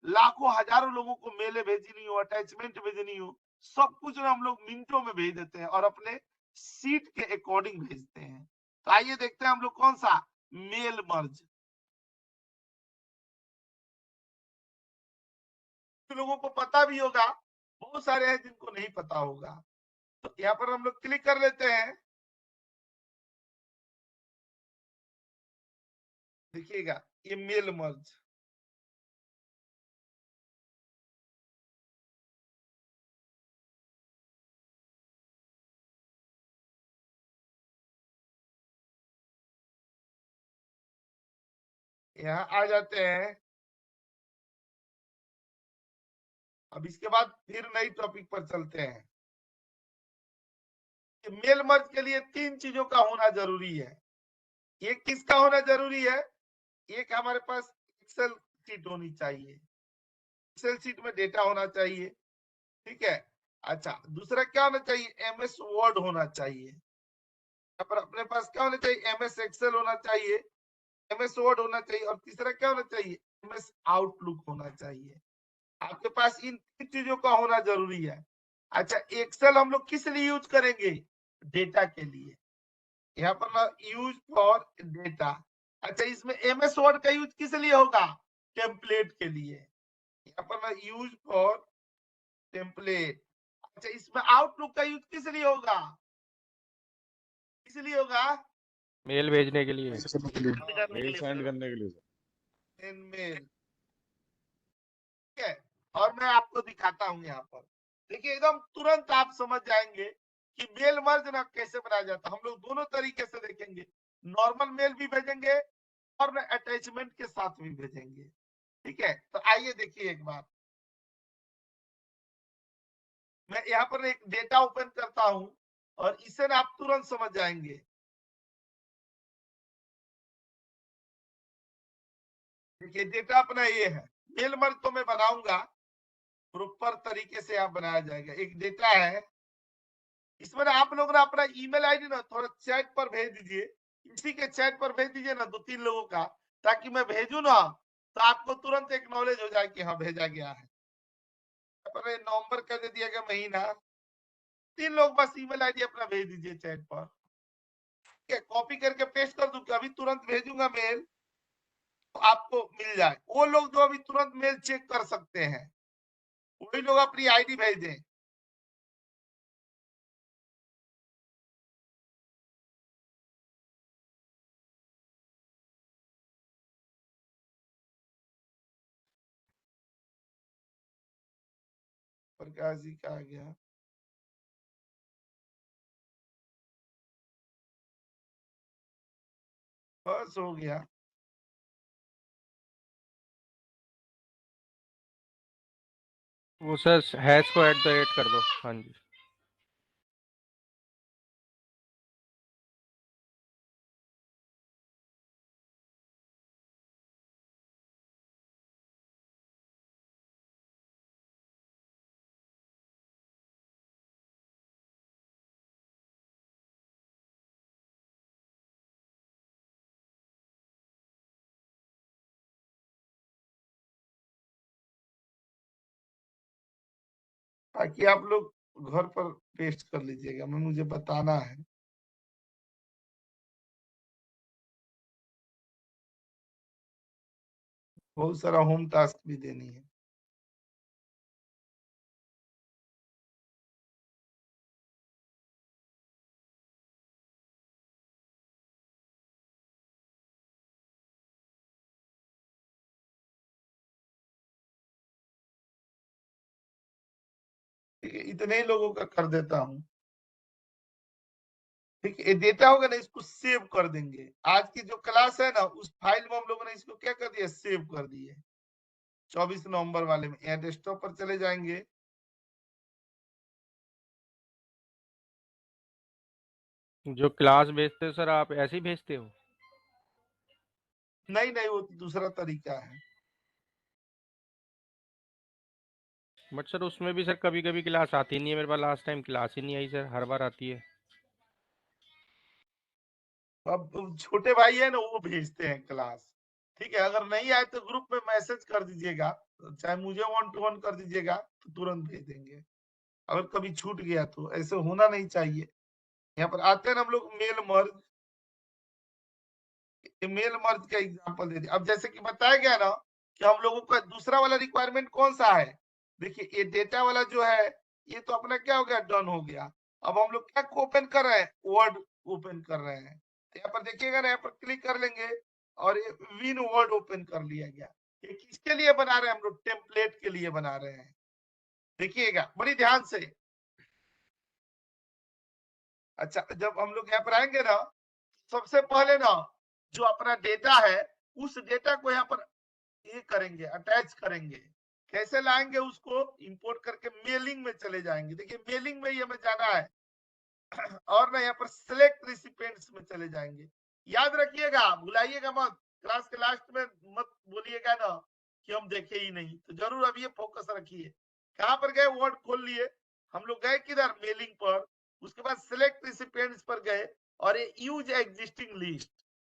लाखों हजारों लोगों को मेले भेजनी हो, अटैचमेंट भेजनी हो, सब कुछ ना हम लोग मिनटों में भेज देते हैं और अपने सीट के अकॉर्डिंग भेजते हैं। तो आइए देखते हैं हम लोग कौन सा मेल मर्ज। लोगों को पता भी होगा, बहुत सारे हैं जिनको नहीं पता होगा। तो यहाँ पर हम लोग क्लिक कर लेते हैं। देखिएगा ये मेल मर्ज, यहाँ आ जाते हैं। अब इसके बाद फिर नई टॉपिक पर चलते हैं। मेल मर्ज के लिए 3 चीजों का होना जरूरी है। एक किसका होना जरूरी है? एक हमारे पास एक्सेल शीट होनी चाहिए, एक्सेल शीट में डेटा होना चाहिए, ठीक है। अच्छा, दूसरा क्या होना चाहिए? एमएस वर्ड होना चाहिए। यहाँ पर अपने पास क्या होना चाहिए? एमएस एक्सेल होना चाहिए, एमएस वर्ड होना चाहिए, और तीसरा क्या होना चाहिए? एमएस आउटलुक होना चाहिए। आपके पास इन 3 चीजों का होना जरूरी है। अच्छा, एक्सेल हम लोग किस लिए यूज करेंगे? डेटा के लिए। यहाँ पर ना यूज फॉर डेटा। अच्छा, इसमें एमएस वर्ड का यूज किस लिए होगा? टेम्पलेट के लिए। यहाँ पर ना यूज फॉर टेम्पलेट। अच्छा, इसमें आउटलुक का यूज किस लिए होगा? किस लिए होगा? मेल भेजने के लिए। मेल सेंड करने के लिए सर। मेल, ठीक है। और मैं आपको दिखाता हूँ यहाँ पर। देखिए एकदम तुरंत आप समझ जाएंगे कि मेल मर्ज ना कैसे बनाया जाता है। हम लोग दोनों तरीके से देखेंगे, नॉर्मल मेल भी भेजेंगे और ना अटैचमेंट के साथ भी भेजेंगे, ठीक है। तो आइए देखिए एक बार, मैं यहाँ पर एक डेटा ओपन करता हूँ और इसे ना आप तुरंत समझ जाएंगे। देखिए डेटा अपना ये है। मेल मर्ज तो मैं बनाऊंगा प्रॉपर तरीके से, आप बनाया जाएगा। एक डेटा है, इसमें ना आप लोग ना अपना ईमेल आईडी ना थोड़ा चैट पर भेज दीजिए, इसी के चैट पर भेज दीजिए ना 2-3 लोगों का, ताकि मैं भेजूं ना तो आपको तुरंत एक्नॉलेज हो जाए कि हाँ भेजा गया है। अपने नवंबर का दे दिया गया महीना, 3 लोग बस ईमेल आईडी अपना भेज दीजिए चैट पर, कॉपी करके पेस्ट कर दूं कि अभी तुरंत भेजूंगा मेल तो आपको मिल जाए। वो लोग जो अभी तुरंत मेल चेक कर सकते हैं वही लोग अपनी आईडी भेज दें। प्रकाश जी का आ गया। बस हो गया। वो सर हैश को @ कर दो। हाँ जी। ताकि आप लोग घर पर पेस्ट कर लीजिएगा, मैं मुझे बताना है। बहुत सारा होम टास्क भी देनी है। ठीक है, इतने ही लोगों का कर देता हूँ। ठीक है, डेटा होगा ना इसको सेव कर देंगे। आज की जो क्लास है ना उस फाइल में हम लोगों ने इसको क्या कर दिया, सेव कर दिए 24 नवंबर वाले में। यहाँ डेस्कटॉप पर चले जाएंगे, जो क्लास भेजते हो सर आप ऐसे ही भेजते हो? नहीं नहीं वो दूसरा तरीका है। बट सर उसमें भी सर कभी कभी क्लास आती नहीं है मेरे पास। लास्ट टाइम क्लास ही नहीं आई सर, हर बार आती है। अब छोटे भाई है ना वो भेजते हैं क्लास। ठीक है, अगर नहीं आए तो ग्रुप में मैसेज कर दीजिएगा, चाहे मुझे 1 to 1 कर दीजिएगा तो तुरंत भेज देंगे। अगर कभी छूट गया तो ऐसे होना नहीं चाहिए। यहाँ पर आते हैं ना हम लोग मेल मर्ज, मेल मर्ज का एग्जांपल दे दिया। अब जैसे कि बताया गया ना कि हम लोगों का दूसरा वाला रिक्वायरमेंट कौन सा है, देखिए ये डेटा वाला जो है ये तो अपना क्या हो गया, डन हो गया। अब हम लोग क्या ओपन कर रहे हैं, वर्ड ओपन कर रहे हैं। तो यहाँ पर देखिएगा ना, यहाँ पर क्लिक कर लेंगे और ये विन वर्ड ओपन कर लिया गया। ये किसके लिए बना रहे हैं हम लोग, टेम्पलेट के लिए बना रहे हैं। देखिएगा बड़ी ध्यान से। अच्छा, जब हम लोग यहाँ पर आएंगे ना सबसे पहले ना जो अपना डेटा है उस डेटा को यहाँ पर ये करेंगे, अटैच करेंगे। कैसे लाएंगे उसको, इंपोर्ट करके मेलिंग में चले जाएंगे। देखिए मेलिंग में ही हमें जाना है और ना यहाँ पर सिलेक्ट रिसिपिएंट्स में चले जाएंगे। याद रखिएगा, भुलाइएगा मत, क्लास के लास्ट में मत बोलिएगा ना कि हम देखे ही नहीं। तो जरूर अब ये फोकस रखिए। कहां पर गए, वर्ड खोल लिए, हम लोग गए किधर, मेलिंग पर। उसके बाद सिलेक्ट रिसिपिएंट्स पर गए और ये यूज एग्जिस्टिंग लिस्ट,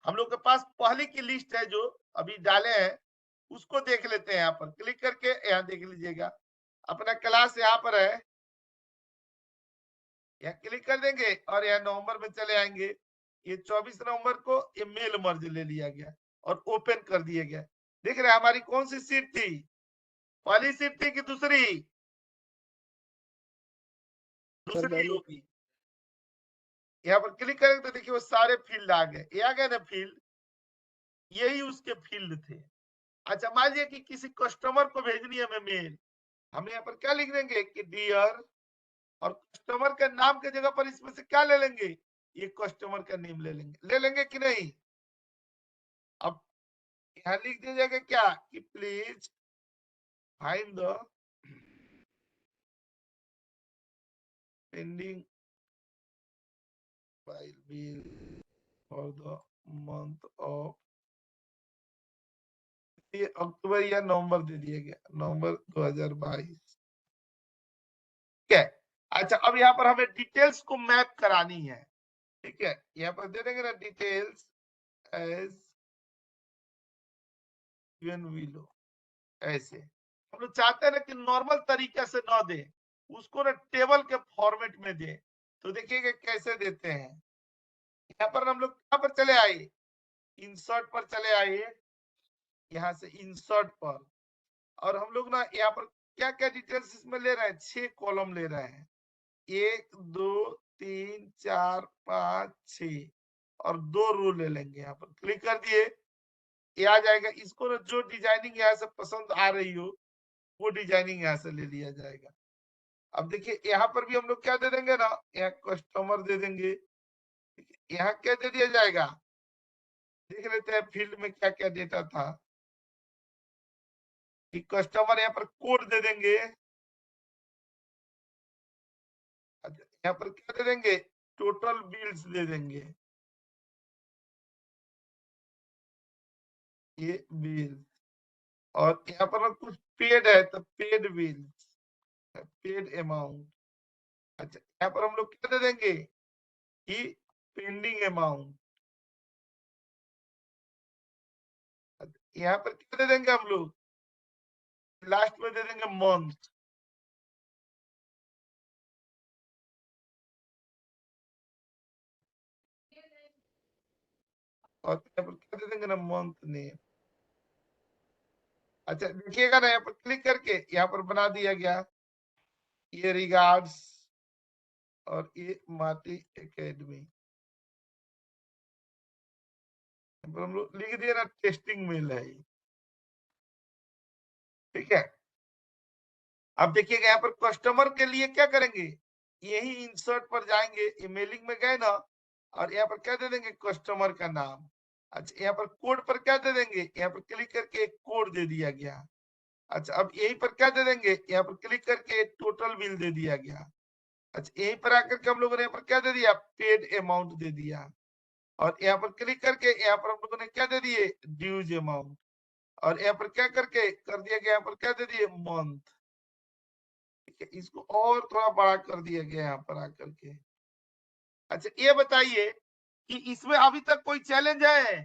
हम लोग के पास पहले की लिस्ट है जो अभी डाले हैं उसको देख लेते हैं। यहाँ पर क्लिक करके यहाँ देख लीजिएगा अपना क्लास यहाँ पर है, यहाँ क्लिक कर देंगे और यहाँ नवंबर में चले आएंगे। ये 24 नवंबर को ये मेल मर्ज ले लिया गया और ओपन कर दिया गया। देख रहे हैं हमारी कौन सी सीट थी, पहली सीट थी कि दूसरी, दूसरी होगी। यहाँ पर क्लिक करेंगे तो देखिए वो सारे फील्ड आ गए, ये आ गए ना फील्ड, यही उसके फील्ड थे। अच्छा मान लीजिए कि किसी कस्टमर को भेजनी है हमें मेल, हम यहाँ पर क्या लिख देंगे कि डियर, और कस्टमर के नाम के जगह पर इसमें से क्या ले लेंगे, ये कस्टमर का नेम ले लेंगे कि नहीं। अब यहाँ लिख दीजिएगा क्या कि please find the pending file bill for the month of, ये अक्टूबर या नवंबर दे दिया गया, नवंबर 2022। ठीक है, अच्छा, अब यहाँ पर हमें डिटेल्स को मैप करानी है, ठीक है। यहाँ पर दे देंगे ना डिटेल्स एज गिवन बिलो, ऐसे हम लोग चाहते हैं ना कि नॉर्मल तरीके से न दे, उसको ना टेबल के फॉर्मेट में दे। तो देखिएगा कैसे देते हैं। यहाँ पर हम लोग कहाँ पर चले आए, इंसर्ट पर चले आए, यहाँ से इंसर्ट पर, और हम लोग ना यहाँ पर क्या क्या डिटेल्स इसमें ले रहे हैं, 6 कॉलम ले रहे हैं, 1 2 3 4 5 6 और 2 रो ले लेंगे। यहाँ पर क्लिक कर दिए, ये आ जाएगा। इसको ना जो डिजाइनिंग यहाँ से पसंद आ रही हो वो डिजाइनिंग यहाँ से ले लिया जाएगा। अब देखिए यहाँ पर भी हम लोग क्या दे देंगे ना, यहाँ कस्टमर दे देंगे, यहाँ क्या दे दिया जाएगा, देख लेते हैं फील्ड में क्या क्या डेटा था। कि कस्टमर यहाँ पर कोड दे देंगे, यहाँ पर क्या दे देंगे, टोटल बिल्स दे देंगे, ये बिल, और यहाँ पर कुछ पेड है तो पेड बिल्स, पेड अमाउंट। अच्छा, यहाँ पर हम लोग क्या दे देंगे कि पेंडिंग अमाउंट। यहाँ पर क्या दे देंगे हम लोग, लास्ट में दे देंगे मंथ। और यहाँ पर क्या दे देंगे ना, मंथ नेम। अच्छा देखिएगा ना, यहाँ पर क्लिक करके यहाँ पर बना दिया गया, ये रिगार्ड्स और ये माटी एकेडमी। हम लोग लिख दिया ना, टेस्टिंग मेल है, ठीक है। अब देखिएगा यहाँ पर कस्टमर के लिए क्या करेंगे, यही इंसर्ट पर जाएंगे, ईमेलिंग में गए ना, और यहाँ पर क्या दे देंगे, कस्टमर का नाम। अच्छा, यहाँ पर कोड पर क्या दे देंगे, यहाँ पर क्लिक करके कोड दे दिया गया। अच्छा, अब यहीं पर क्या दे देंगे, यहाँ पर क्लिक करके टोटल बिल दे दिया गया। अच्छा, यहीं पर आकर के हम लोगों ने यहाँ पर क्या दे दिया, पेड अमाउंट दे दिया। और यहाँ पर क्लिक करके यहाँ पर हम लोगों ने क्या दे दिए, ड्यूज अमाउंट। और यहाँ पर क्या करके कर दिया गया, यहाँ पर क्या दे दिए, मंथ। ठीक है, इसको और थोड़ा बड़ा कर दिया गया यहाँ पर आकर के। अच्छा, ये बताइए कि इसमें अभी तक कोई चैलेंज है?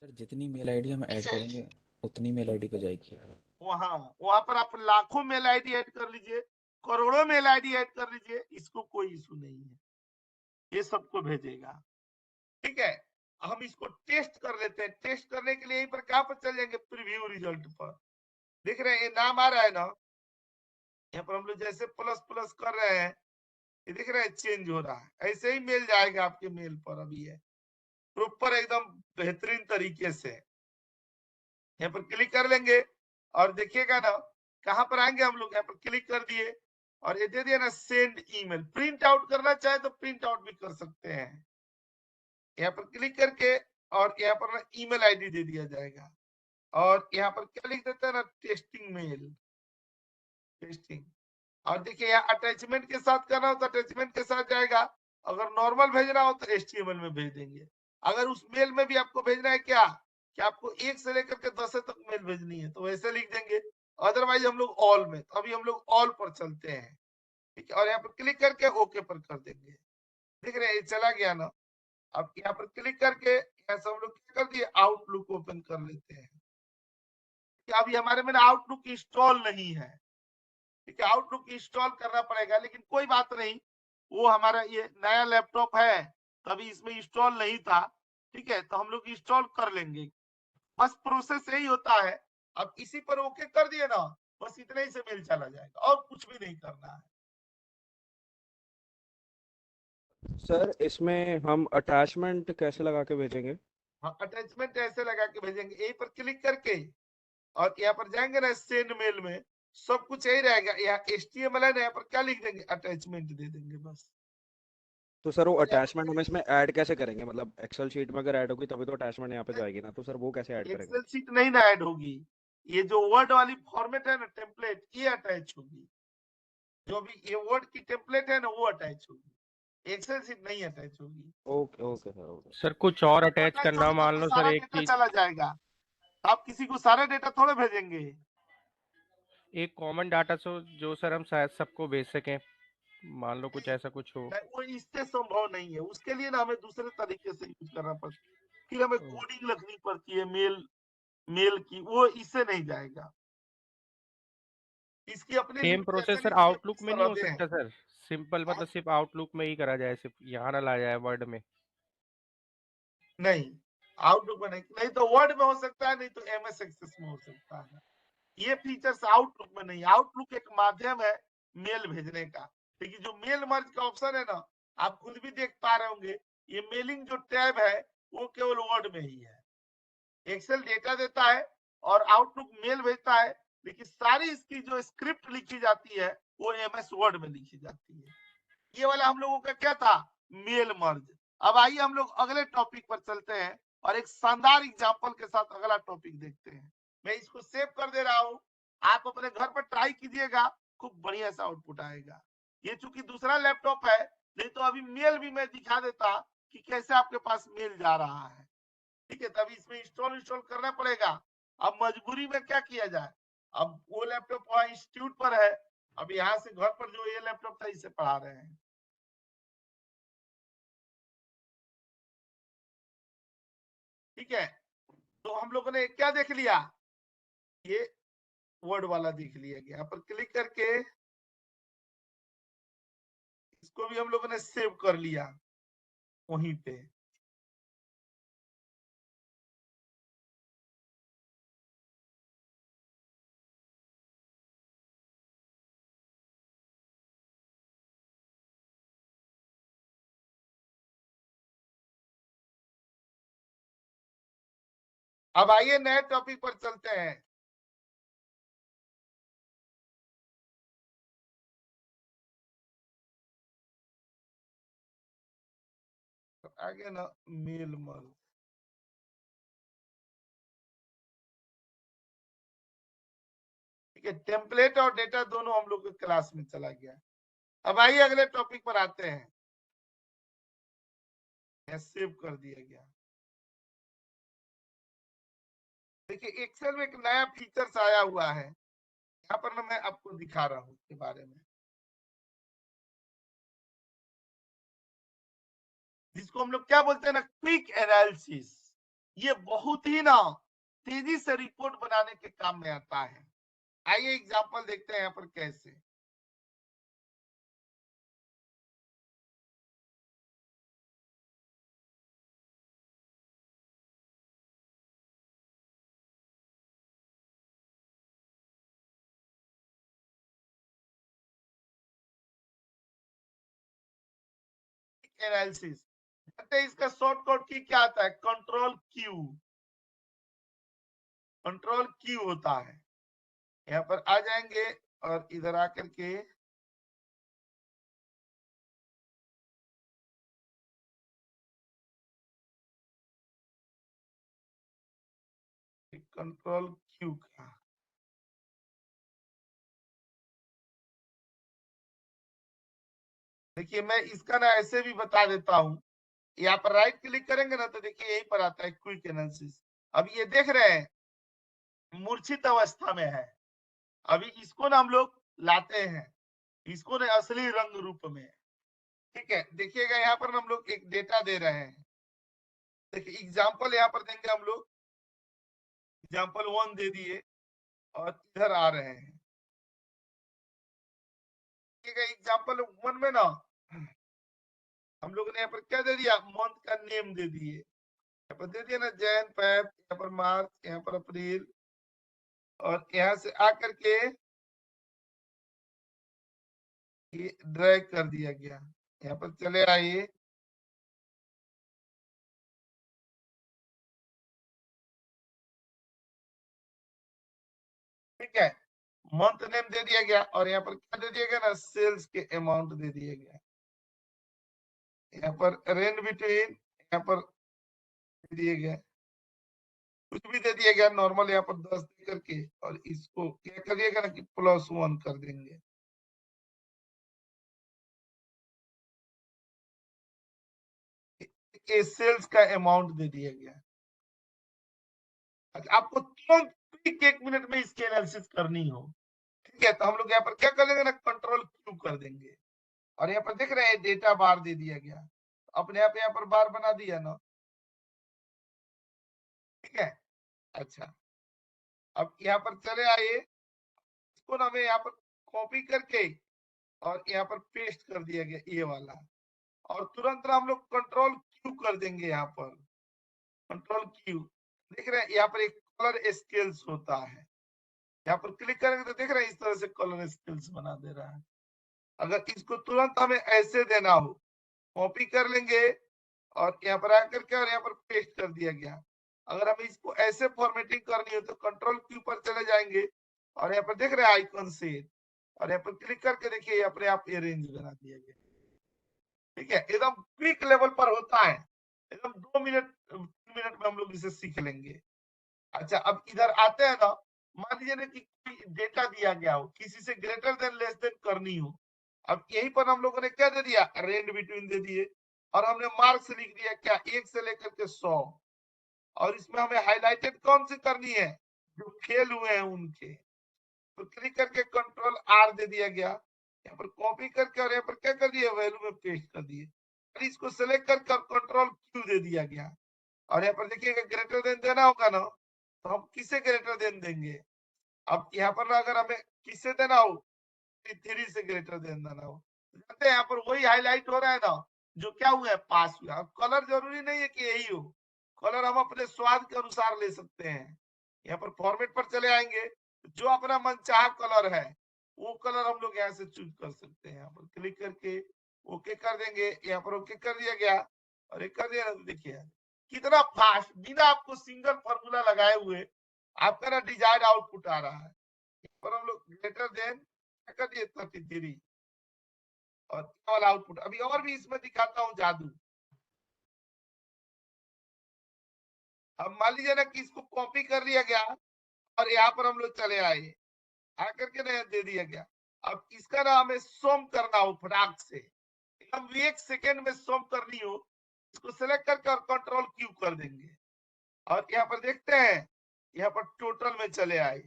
सर जितनी मेल आईडी हम ऐड करेंगे उतनी मेल आईडी पे जाएगी। वहां पर आप लाखों मेल आईडी ऐड कर लीजिए, करोड़ों मेल आईडी ऐड कर लीजिए, इसको कोई इशू नहीं है, ये सबको भेजेगा। ठीक है, हम इसको टेस्ट कर लेते हैं। टेस्ट करने के लिए यहीं पर कहां पर चल जाएंगे, प्रीव्यू रिजल्ट पर। देख रहे हैं ये नाम आ रहा है ना, यहाँ पर हम लोग जैसे प्लस प्लस कर रहे हैं, ये दिख रहा है चेंज हो रहा है। ऐसे ही मेल जाएगा आपके मेल पर। अभी है प्रॉपर एकदम बेहतरीन तरीके से। यहाँ पर क्लिक कर लेंगे और देखिएगा ना, कहां पर आएंगे हम लोग, यहाँ पर क्लिक कर दिए और ये दे दिया ना, सेंड ईमेल। प्रिंट आउट करना चाहे तो प्रिंट आउट भी कर सकते हैं। यहाँ पर क्लिक करके और यहाँ पर ना ईमेल आईडी दे दिया जाएगा। और यहाँ पर क्या लिख देते हैं ना, टेस्टिंग मेल, टेस्टिंग। और देखिए यहाँ अटैचमेंट के साथ करना हो तो अटैचमेंट के साथ जाएगा, अगर नॉर्मल भेजना हो तो HTML में भेज देंगे। अगर उस मेल में भी आपको भेजना है क्या, कि आपको 1 से लेकर के 10 तक मेल भेजनी है, तो वैसे लिख देंगे। अदरवाइज हम लोग ऑल में, तो अभी हम लोग ऑल पर चलते हैं। ठीक है, और यहाँ पर क्लिक करके ओके पर कर देंगे। देख रहे हैं ये चला गया ना। अब यहाँ पर क्लिक करके यहाँ से हम लोग क्या कर दिए, आउटलुक ओपन कर लेते हैं। अभी हमारे में आउटलुक इंस्टॉल नहीं है, ठीक है, आउटलुक इंस्टॉल करना पड़ेगा, लेकिन कोई बात नहीं, वो हमारा ये नया लैपटॉप है तभी इसमें इंस्टॉल नहीं था। ठीक है, तो हम लोग इंस्टॉल कर लेंगे, बस प्रोसेस यही होता है। अब इसी पर ओके कर दिए ना, बस इतने ही से मेल चला जाएगा और कुछ भी नहीं करना है। सर इसमें हम अटैचमेंट कैसे लगा के भेजेंगे? हाँ, अटैचमेंट ऐसे लगा के भेजेंगे, यही पर क्लिक करके और यहाँ पर जाएंगे ना, सेंड मेल में सब कुछ यही रहेगा। यहाँ HTML है ना, यहाँ पर क्या लिख देंगे, अटैचमेंट दे देंगे बस। तो सर वो अटैचमेंट हम इसमें ऐड कैसे करेंगे? मतलब एक्सेल शीट में अगर ऐड होगी तभी तो अटैचमेंट यहाँ पे जाएगी ना, तो सर वो कैसे ऐड करेंगे? एक्सेल शीट नहीं ना ऐड होगी, ये जो वर्ड वाली फॉर्मेट है ना, टेम्पलेट, ये अटैच होगी। जो भी ये वर्ड की टेम्पलेट है ना, वो अटैच होगी, एक्सेल शीट नहीं अटैच होगी। Okay okay sir, okay sir कुछ और अटैच करना, मान लो सर एक चीज चला जाएगा, आप किसी को सारा डेटा थोड़े भेजेंगे। एक कॉमन डाटा जो सर हम शायद सबको भेज सकें, मान लो कुछ ऐसा कुछ हो। नहीं, वो इससे संभव नहीं है। उसके लिए ना हमें दूसरे तरीके से यूज करना पड़ता है, फिर हमें कोडिंग लिखनी पड़ती है मेल की, वो इससे नहीं जाएगा। इसकी अपनी same limit process sir outlook में नहीं हो सकता सर? सिंपल मतलब सिर्फ आउटलुक में ही करा जाए, सिर्फ यहाँ ना ला जाए वर्ड में? नहीं, आउटलुक में नहीं तो वर्ड में हो सकता है, नहीं तो एमएस एक्सेस में हो सकता है। ये फीचर्स आउटलुक में नहीं। आउटलुक एक माध्यम है मेल भेजने का, लेकिन जो मेल मर्ज का ऑप्शन है ना, आप खुद भी देख पा रहे होंगे, ये मेलिंग जो टैब है वो केवल वर्ड में ही है। एक्सेल डेटा देता है और आउटलुक मेल भेजता है, लेकिन सारी इसकी जो स्क्रिप्ट लिखी जाती है वो एमएस वर्ड में लिखी जाती है। ये वाला हम लोगों का क्या था, मेल मर्ज। अब आइए हम लोग अगले टॉपिक पर चलते हैं और एक शानदार एग्जांपल के साथ अगला टॉपिक देखते हैं। मैं इसको सेव कर दे रहा हूं, आप अपने घर पर ट्राई कीजिएगा, खूब बढ़िया सा आउटपुट आएगा। ये चूंकि दूसरा लैपटॉप है, नहीं तो अभी मेल भी मैं दिखा देता कि कैसे आपके पास मेल जा रहा है। ठीक है, तभी इसमें इंस्टॉल करना पड़ेगा। अब मजबूरी में क्या किया जाए, अब वो लैपटॉप वहाँ इंस्टीट्यूट पर है, अब यहाँ से घर पर जो ये लैपटॉप था इसे पढ़ा रहे हैं। ठीक है, तो हम लोगों ने क्या देख लिया, ये वर्ड वाला देख लिया गया। यहाँ पर क्लिक करके इसको भी हम लोगों ने सेव कर लिया वहीं पे। अब आइए नए टॉपिक पर चलते हैं। आगे ना मेल मर्ज, ठीक है, टेम्पलेट और डेटा दोनों हम लोग के क्लास में चला गया। अब आइए अगले टॉपिक पर आते हैं। सेव कर दिया गया। देखिए एक्सेल में एक नया फीचर्स आया हुआ है, यहाँ पर ना मैं आपको दिखा रहा हूँ इसके बारे में, जिसको हम लोग क्या बोलते हैं ना, क्विक एनालिसिस। ये बहुत ही ना तेजी से रिपोर्ट बनाने के काम में आता है। आइए एग्जांपल देखते हैं यहाँ पर कैसे। एनालिसिस इसका शॉर्टकट की क्या आता है, कंट्रोल क्यू होता है। यहाँ पर आ जाएंगे और इधर आकर के कंट्रोल क्यू का देखिए, मैं इसका ना ऐसे भी बता देता हूं। यहाँ पर राइट क्लिक करेंगे ना तो देखिए यहीं पर आता है क्विक एनालिसिस। अब ये देख रहे हैं मूर्छित अवस्था में है, अभी इसको ना हम लोग लाते हैं, इसको ना असली रंग रूप में। ठीक है, देखिएगा यहाँ पर हम लोग एक डेटा दे रहे हैं। देखिए एग्जाम्पल यहाँ पर देंगे हम लोग, एग्जाम्पल 1 दे दिए और इधर आ रहे हैं। एग्जाम्पल 1 में ना हम लोग ने यहाँ पर क्या दे दिया, मंथ का नेम दे दिए। यहाँ पर दे दिया ना जैन फेब, यहाँ पर मार्च, यहाँ पर अप्रैल, और यहाँ से आकर के ये ड्रैग कर दिया गया। यहाँ पर चले आइए, ठीक है, मंथ नेम दे दिया गया और यहाँ पर क्या दे दिया गया ना, सेल्स के अमाउंट दे दिया गया। यहाँ पर रेंज बिटवीन यहाँ पर दे दिए गया, कुछ भी दे दिया गया नॉर्मल, यहाँ पर 10 दे करके, और इसको क्या करिएगा ना कि +1 कर देंगे। ये सेल्स का अमाउंट दे दिया गया। अच्छा, आपको तुरंत 1 मिनट में इसकी एनालिसिस करनी हो, ठीक है, तो हम लोग यहाँ पर क्या कर देंगे ना, कंट्रोल क्यू कर देंगे और यहाँ पर देख रहे हैं डेटा बार दे दिया गया, अपने आप यहाँ पर बार बना दिया ना, ठीक है। अच्छा, अब यहाँ पर चले आइए, इसको ना हमें यहाँ पर कॉपी करके और यहाँ पर पेस्ट कर दिया गया ये वाला, और तुरंत हम लोग कंट्रोल क्यू कर देंगे यहाँ पर, कंट्रोल क्यू। देख रहे हैं यहाँ पर एक कलर स्केल्स होता है, यहाँ पर क्लिक करेंगे तो देख रहे हैं इस तरह से कलर स्केल्स बना दे रहा है। अगर इसको तुरंत हमें ऐसे देना हो, कॉपी कर लेंगे और यहाँ पर आकर के और यहाँ पर पेस्ट कर दिया गया। अगर हमें इसको ऐसे फॉर्मेटिंग करनी हो तो कंट्रोल क्यू पर चले जाएंगे और यहाँ पर देख रहे हैं आइकन से, और यहाँ पर क्लिक करके देखिए अपने आप ये रेंज बना दिया गया, ठीक है। एकदम क्विक लेवल पर होता है, एकदम 2 मिनट 3 मिनट में हम लोग इसे सीख लेंगे। अच्छा, अब इधर आते हैं ना, मान लीजिए ना कि कोई डेटा दिया गया हो, किसी से ग्रेटर देन लेस देन करनी हो, अब यहीं पर हम लोगों ने क्या दे दिया, रेंज बिटवीन दे दिए और हमने मार्क्स लिख दिया क्या, 1 से लेकर के 100, और इसमें हमें हाईलाइटेड कौन सी करनी है, जो फेल हुए हैं उनके, तो क्लिक करके कंट्रोल आर दे दिया गया, यहाँ पर कॉपी करके और यहाँ पर क्या कर दिया, वैल्यू में पेस्ट कर दिए, और इसको सेलेक्ट करके कंट्रोल क्यू दे दिया गया, और यहाँ पर देखिएगा ग्रेटर देन देना होगा ना, तो हम किसे ग्रेटर देन देंगे। अब यहाँ पर अगर हमें किससे देना हो, 3 से ग्रेटर देन देना हो, जानते हैं यहाँ पर वही हाईलाइट हो रहा है ना, जो क्या हुआ है, पास हुआ। अब कलर जरूरी नहीं है कि यही हो, कलर हम अपने स्वाद के अनुसार ले सकते हैं। यहाँ पर फॉर्मेट पर चले आएंगे, जो अपना मनचाहा कलर है वो कलर हम लोग यहाँ से चूज कर सकते हैं। यहाँ पर क्लिक करके ओके कर देंगे, यहाँ पर ओके कर दिया गया और एक कर दिया, तो देखिए कितना फास्ट, बिना आपको सिंगल फॉर्मूला लगाए हुए आपका ना डिजायर्ड आउटपुट आ रहा है। यहाँ पर हम लोग ग्रेटर देन कर दिए 33 और वाला आउटपुट। अभी और भी इसमें दिखाता हूँ जादू। अब मान लीजिए ना कि इसको कॉपी कर लिया गया और यहाँ पर हम लोग चले आए, आकर के ना दे दिया गया। अब इसका ना हमें सोम करना हो फटाक से, एकदम 1 सेकेंड में सोम करनी हो, इसको सेलेक्ट करके और कंट्रोल क्यू कर देंगे और यहाँ पर देखते हैं, यहाँ पर टोटल में चले आए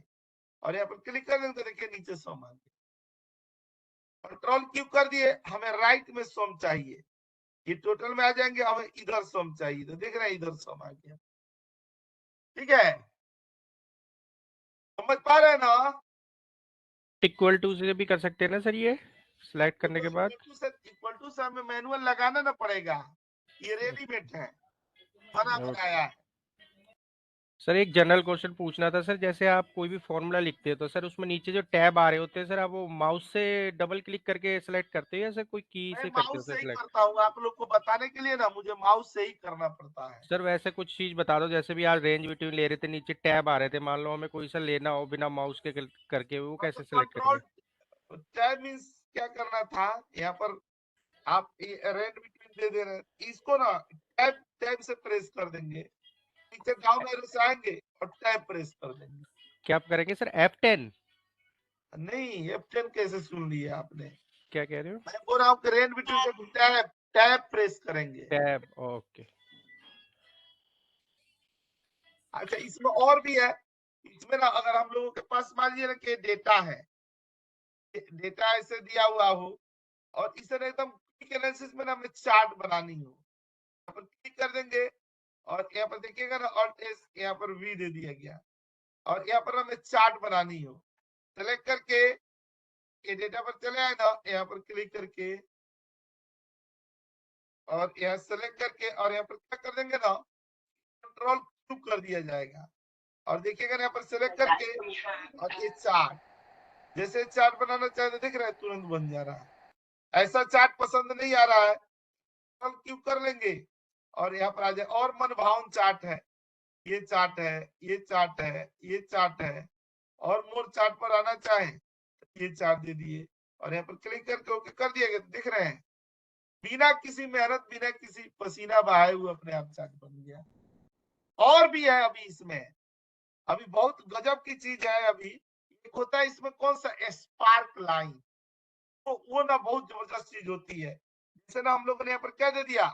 और यहाँ पर क्लिक कर देंगे तो देखिए नीचे सोम आ गया। कंट्रोल क्यू कर दिए, हमें राइट में सोम चाहिए, ये टोटल में आ जाएंगे, हमें इधर सोम चाहिए, तो देख रहे हैं इधर सोम आ गया, ठीक है। समझ पा रहे हैं ना। इक्वल टू से भी कर सकते हैं ना सर, ये सिलेक्ट करने के बाद इक्वल टू से हमें मैनुअल लगाना ना पड़ेगा, ये रेडीमेड है, बना बनाया है। सर एक जनरल क्वेश्चन पूछना था सर, जैसे आप कोई भी फॉर्मूला लिखते हो तो सर उसमें नीचे जो टैब आ रहे होते हैं सर, आप वो माउस से डबल क्लिक करके सिलेक्ट करते हो या सर कोई की से करते हो माउस सर से ही सिलेक्ट? करता हूँ, आप लोग को बताने के लिए ना मुझे माउस से ही करना पड़ता है। सर वैसे कुछ चीज बता दो, जैसे भी आज रेंज बिटवीन ले रहे थे, नीचे टैब आ रहे थे, मान लो हमें कोई सा लेना हो बिना माउस के करके, वो कैसे सिलेक्ट कंट्रोल करेंगे? टैब मींस क्या करना था, यहाँ पर आप रेंज बिटवीन दे दे रहे हैं, इसको ना टैब टैब से प्रेस कर देंगे, नीचे डाउन एरो से आएंगे और टैब प्रेस कर देंगे। क्या आप करेंगे सर F10? नहीं, F10 कैसे सुन लिया आपने, क्या कह रहे हो? मैं बोल रहा हूँ कि रेंज बिटवीन से टैब टैब प्रेस करेंगे। Tab, okay. अच्छा, इसमें और भी है, इसमें ना अगर हम लोगों के पास मान लीजिए ना कि डेटा है, डेटा ऐसे दिया हुआ हो और इसे ना एकदम क्विक एनालिसिस में ना हमें चार्ट बनानी हो, यहाँ पर क्लिक कर देंगे और यहाँ पर देखिएगा ना ऑल्ट एस, यहाँ पर वी दे दिया गया और यहाँ पर हमें चार्ट बनानी हो, सेलेक्ट करके ये डेटा पर चले आए ना, यहाँ पर क्लिक करके और यहाँ सेलेक्ट करके और यहाँ पर क्या कर देंगे ना, कंट्रोल क्यू कर दिया जाएगा और देखिएगा यहाँ पर सेलेक्ट करके और ये चार्ट, जैसे चार्ट बनाना चाहते दिख रहा है तुरंत बन जा रहा है। ऐसा चार्ट पसंद नहीं आ रहा है, कंट्रोल क्यू कर लेंगे और यहाँ पर आ जाए, और मनभावन चार्ट है, ये चार्ट है, ये चार्ट है, ये चार्ट है, और मोर चार्ट पर आना चाहे ये चार्ट दे दिए और यहाँ पर क्लिक करके ओके कर दिया गया। दिख रहे हैं बिना किसी मेहनत, बिना किसी पसीना बहाए हुए अपने आप चार्ट बन गया। और भी है अभी इसमें, अभी बहुत गजब की चीज है। अभी एक होता है इसमें कौन सा, स्पार्क लाइन, तो वो ना बहुत जबरदस्त चीज होती है। जैसे ना हम लोगों ने यहाँ पर क्या दे दिया,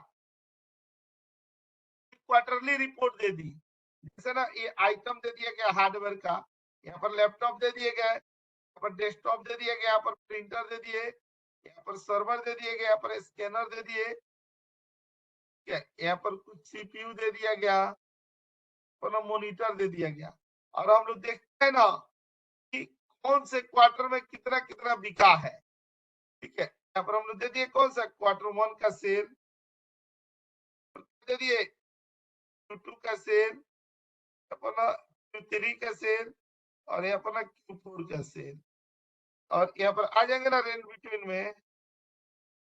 क्वार्टरली रिपोर्ट दे दी, जैसे ना ये आइटम दे दिया गया हार्डवेयर का, यहाँ पर लैपटॉप दे दिए गए यहाँ पर डेस्कटॉप दे दिया गया, यहाँ पर प्रिंटर दे दिए, यहाँ पर सर्वर दे दिए गए, यहाँ पर स्कैनर दे दिए, यहाँ पर कुछ सीपीयू दे दिया गया, मॉनिटर दे दिया गया। और हम लोग देखते हैं ना कि कौन से क्वार्टर में कितना कितना बिका है। ठीक है, यहाँ पर हम लोग दे दिए कौन सा Q1 का सेल, दे दिए Q2 का सेल, अपना Q3 का सेल, और यहाँ पर Q4 का सेल। और यहाँ पर आ जाएंगे ना रेंज बिटवीन में,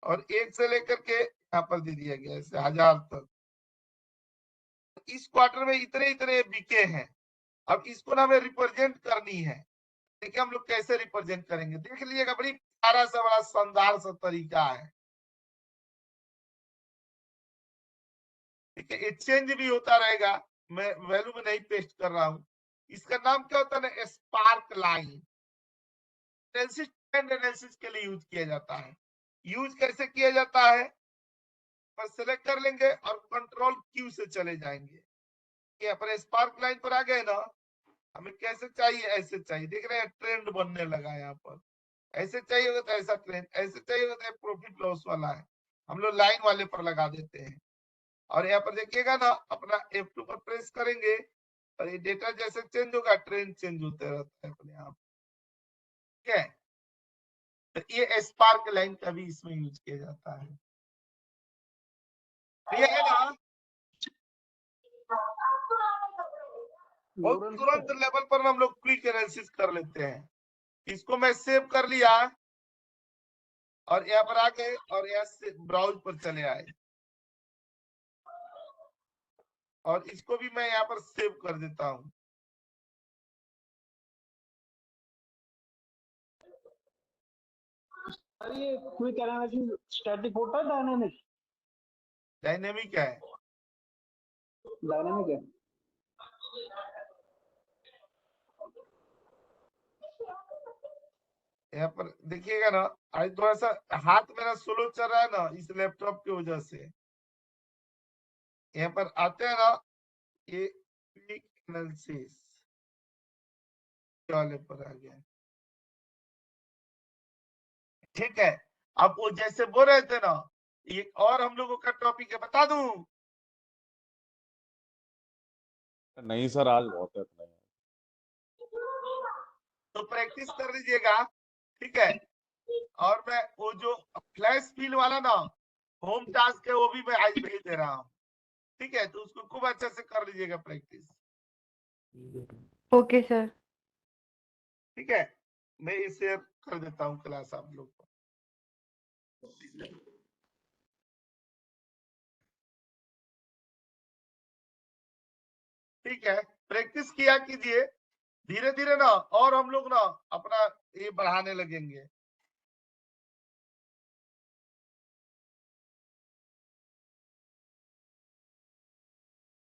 और 1 से लेकर के यहाँ पर दे दिया गया ऐसे 1000 तक। इस क्वार्टर में इतने इतने बिके हैं। अब इसको ना हमें रिप्रेजेंट करनी है। देखिए हम लोग कैसे रिप्रेजेंट करेंगे, देख लीजिएगा, बड़ी प्यारा सा बड़ा शानदार सा तरीका है। ठीक है, ये चेंज भी होता रहेगा, मैं वैल्यू में नहीं पेस्ट कर रहा हूं। इसका नाम क्या होता है ना, spark line. Analysis, trend analysis के लिए यूज किया जाता है। यूज कैसे किया जाता है, पर सेलेक्ट कर लेंगे और कंट्रोल Q से चले जाएंगे। यहाँ पर स्पार्क लाइन पर आ गए ना, हमें कैसे चाहिए, ऐसे चाहिए। देख रहे हैं ट्रेंड बनने लगा है यहाँ पर। ऐसे चाहिए होगा तो ऐसा ट्रेंड, ऐसे चाहिए होगा तो प्रॉफिट लॉस वाला है, हम लोग लाइन वाले पर लगा देते हैं। और यहाँ पर देखिएगा ना, अपना F2 पर प्रेस करेंगे और ये डेटा जैसे चेंज होगा, ट्रेंड चेंज होते रहता है अपने आप। ठीक है, तो ये स्पार्क लाइन का भी इसमें यूज किया जाता है। क्लियर है ना? बहुत तुरंत लेवल पर हम लोग क्विक एनालिसिस कर लेते हैं। इसको मैं सेव कर लिया और यहाँ पर आ गए और यहाँ से ब्राउज पर चले आए, और इसको भी मैं यहाँ पर सेव कर देता हूँ। ये क्विक एनालिसिस स्टैटिक होता है डायनामिक? डायनेमिक है, डायनामिक है। यहाँ पर देखिएगा ना, आज थोड़ा सा हाथ मेरा स्लो चल रहा है ना इस लैपटॉप की वजह से। यहाँ पर आते हैं ना, ये क्विक एनालिसिस वाले पर आ गया। ठीक है, अब वो जैसे बोल रहे थे ना, ये और हम लोगों का टॉपिक है, बता दूं? नहीं सर, आज बहुत है इतना ही। तो प्रैक्टिस कर लीजिएगा। ठीक है, और मैं वो जो फ्लैश फिल वाला ना होम टास्क है, वो भी मैं आज भेज दे रहा हूँ। ठीक है, तो उसको खूब अच्छे से कर लीजिएगा प्रैक्टिस। Okay sir. ठीक है, मैं ये शेयर कर देता हूँ क्लास आप लोग को। ठीक है, प्रैक्टिस किया कीजिए, धीरे धीरे ना और हम लोग ना अपना ये बढ़ाने लगेंगे।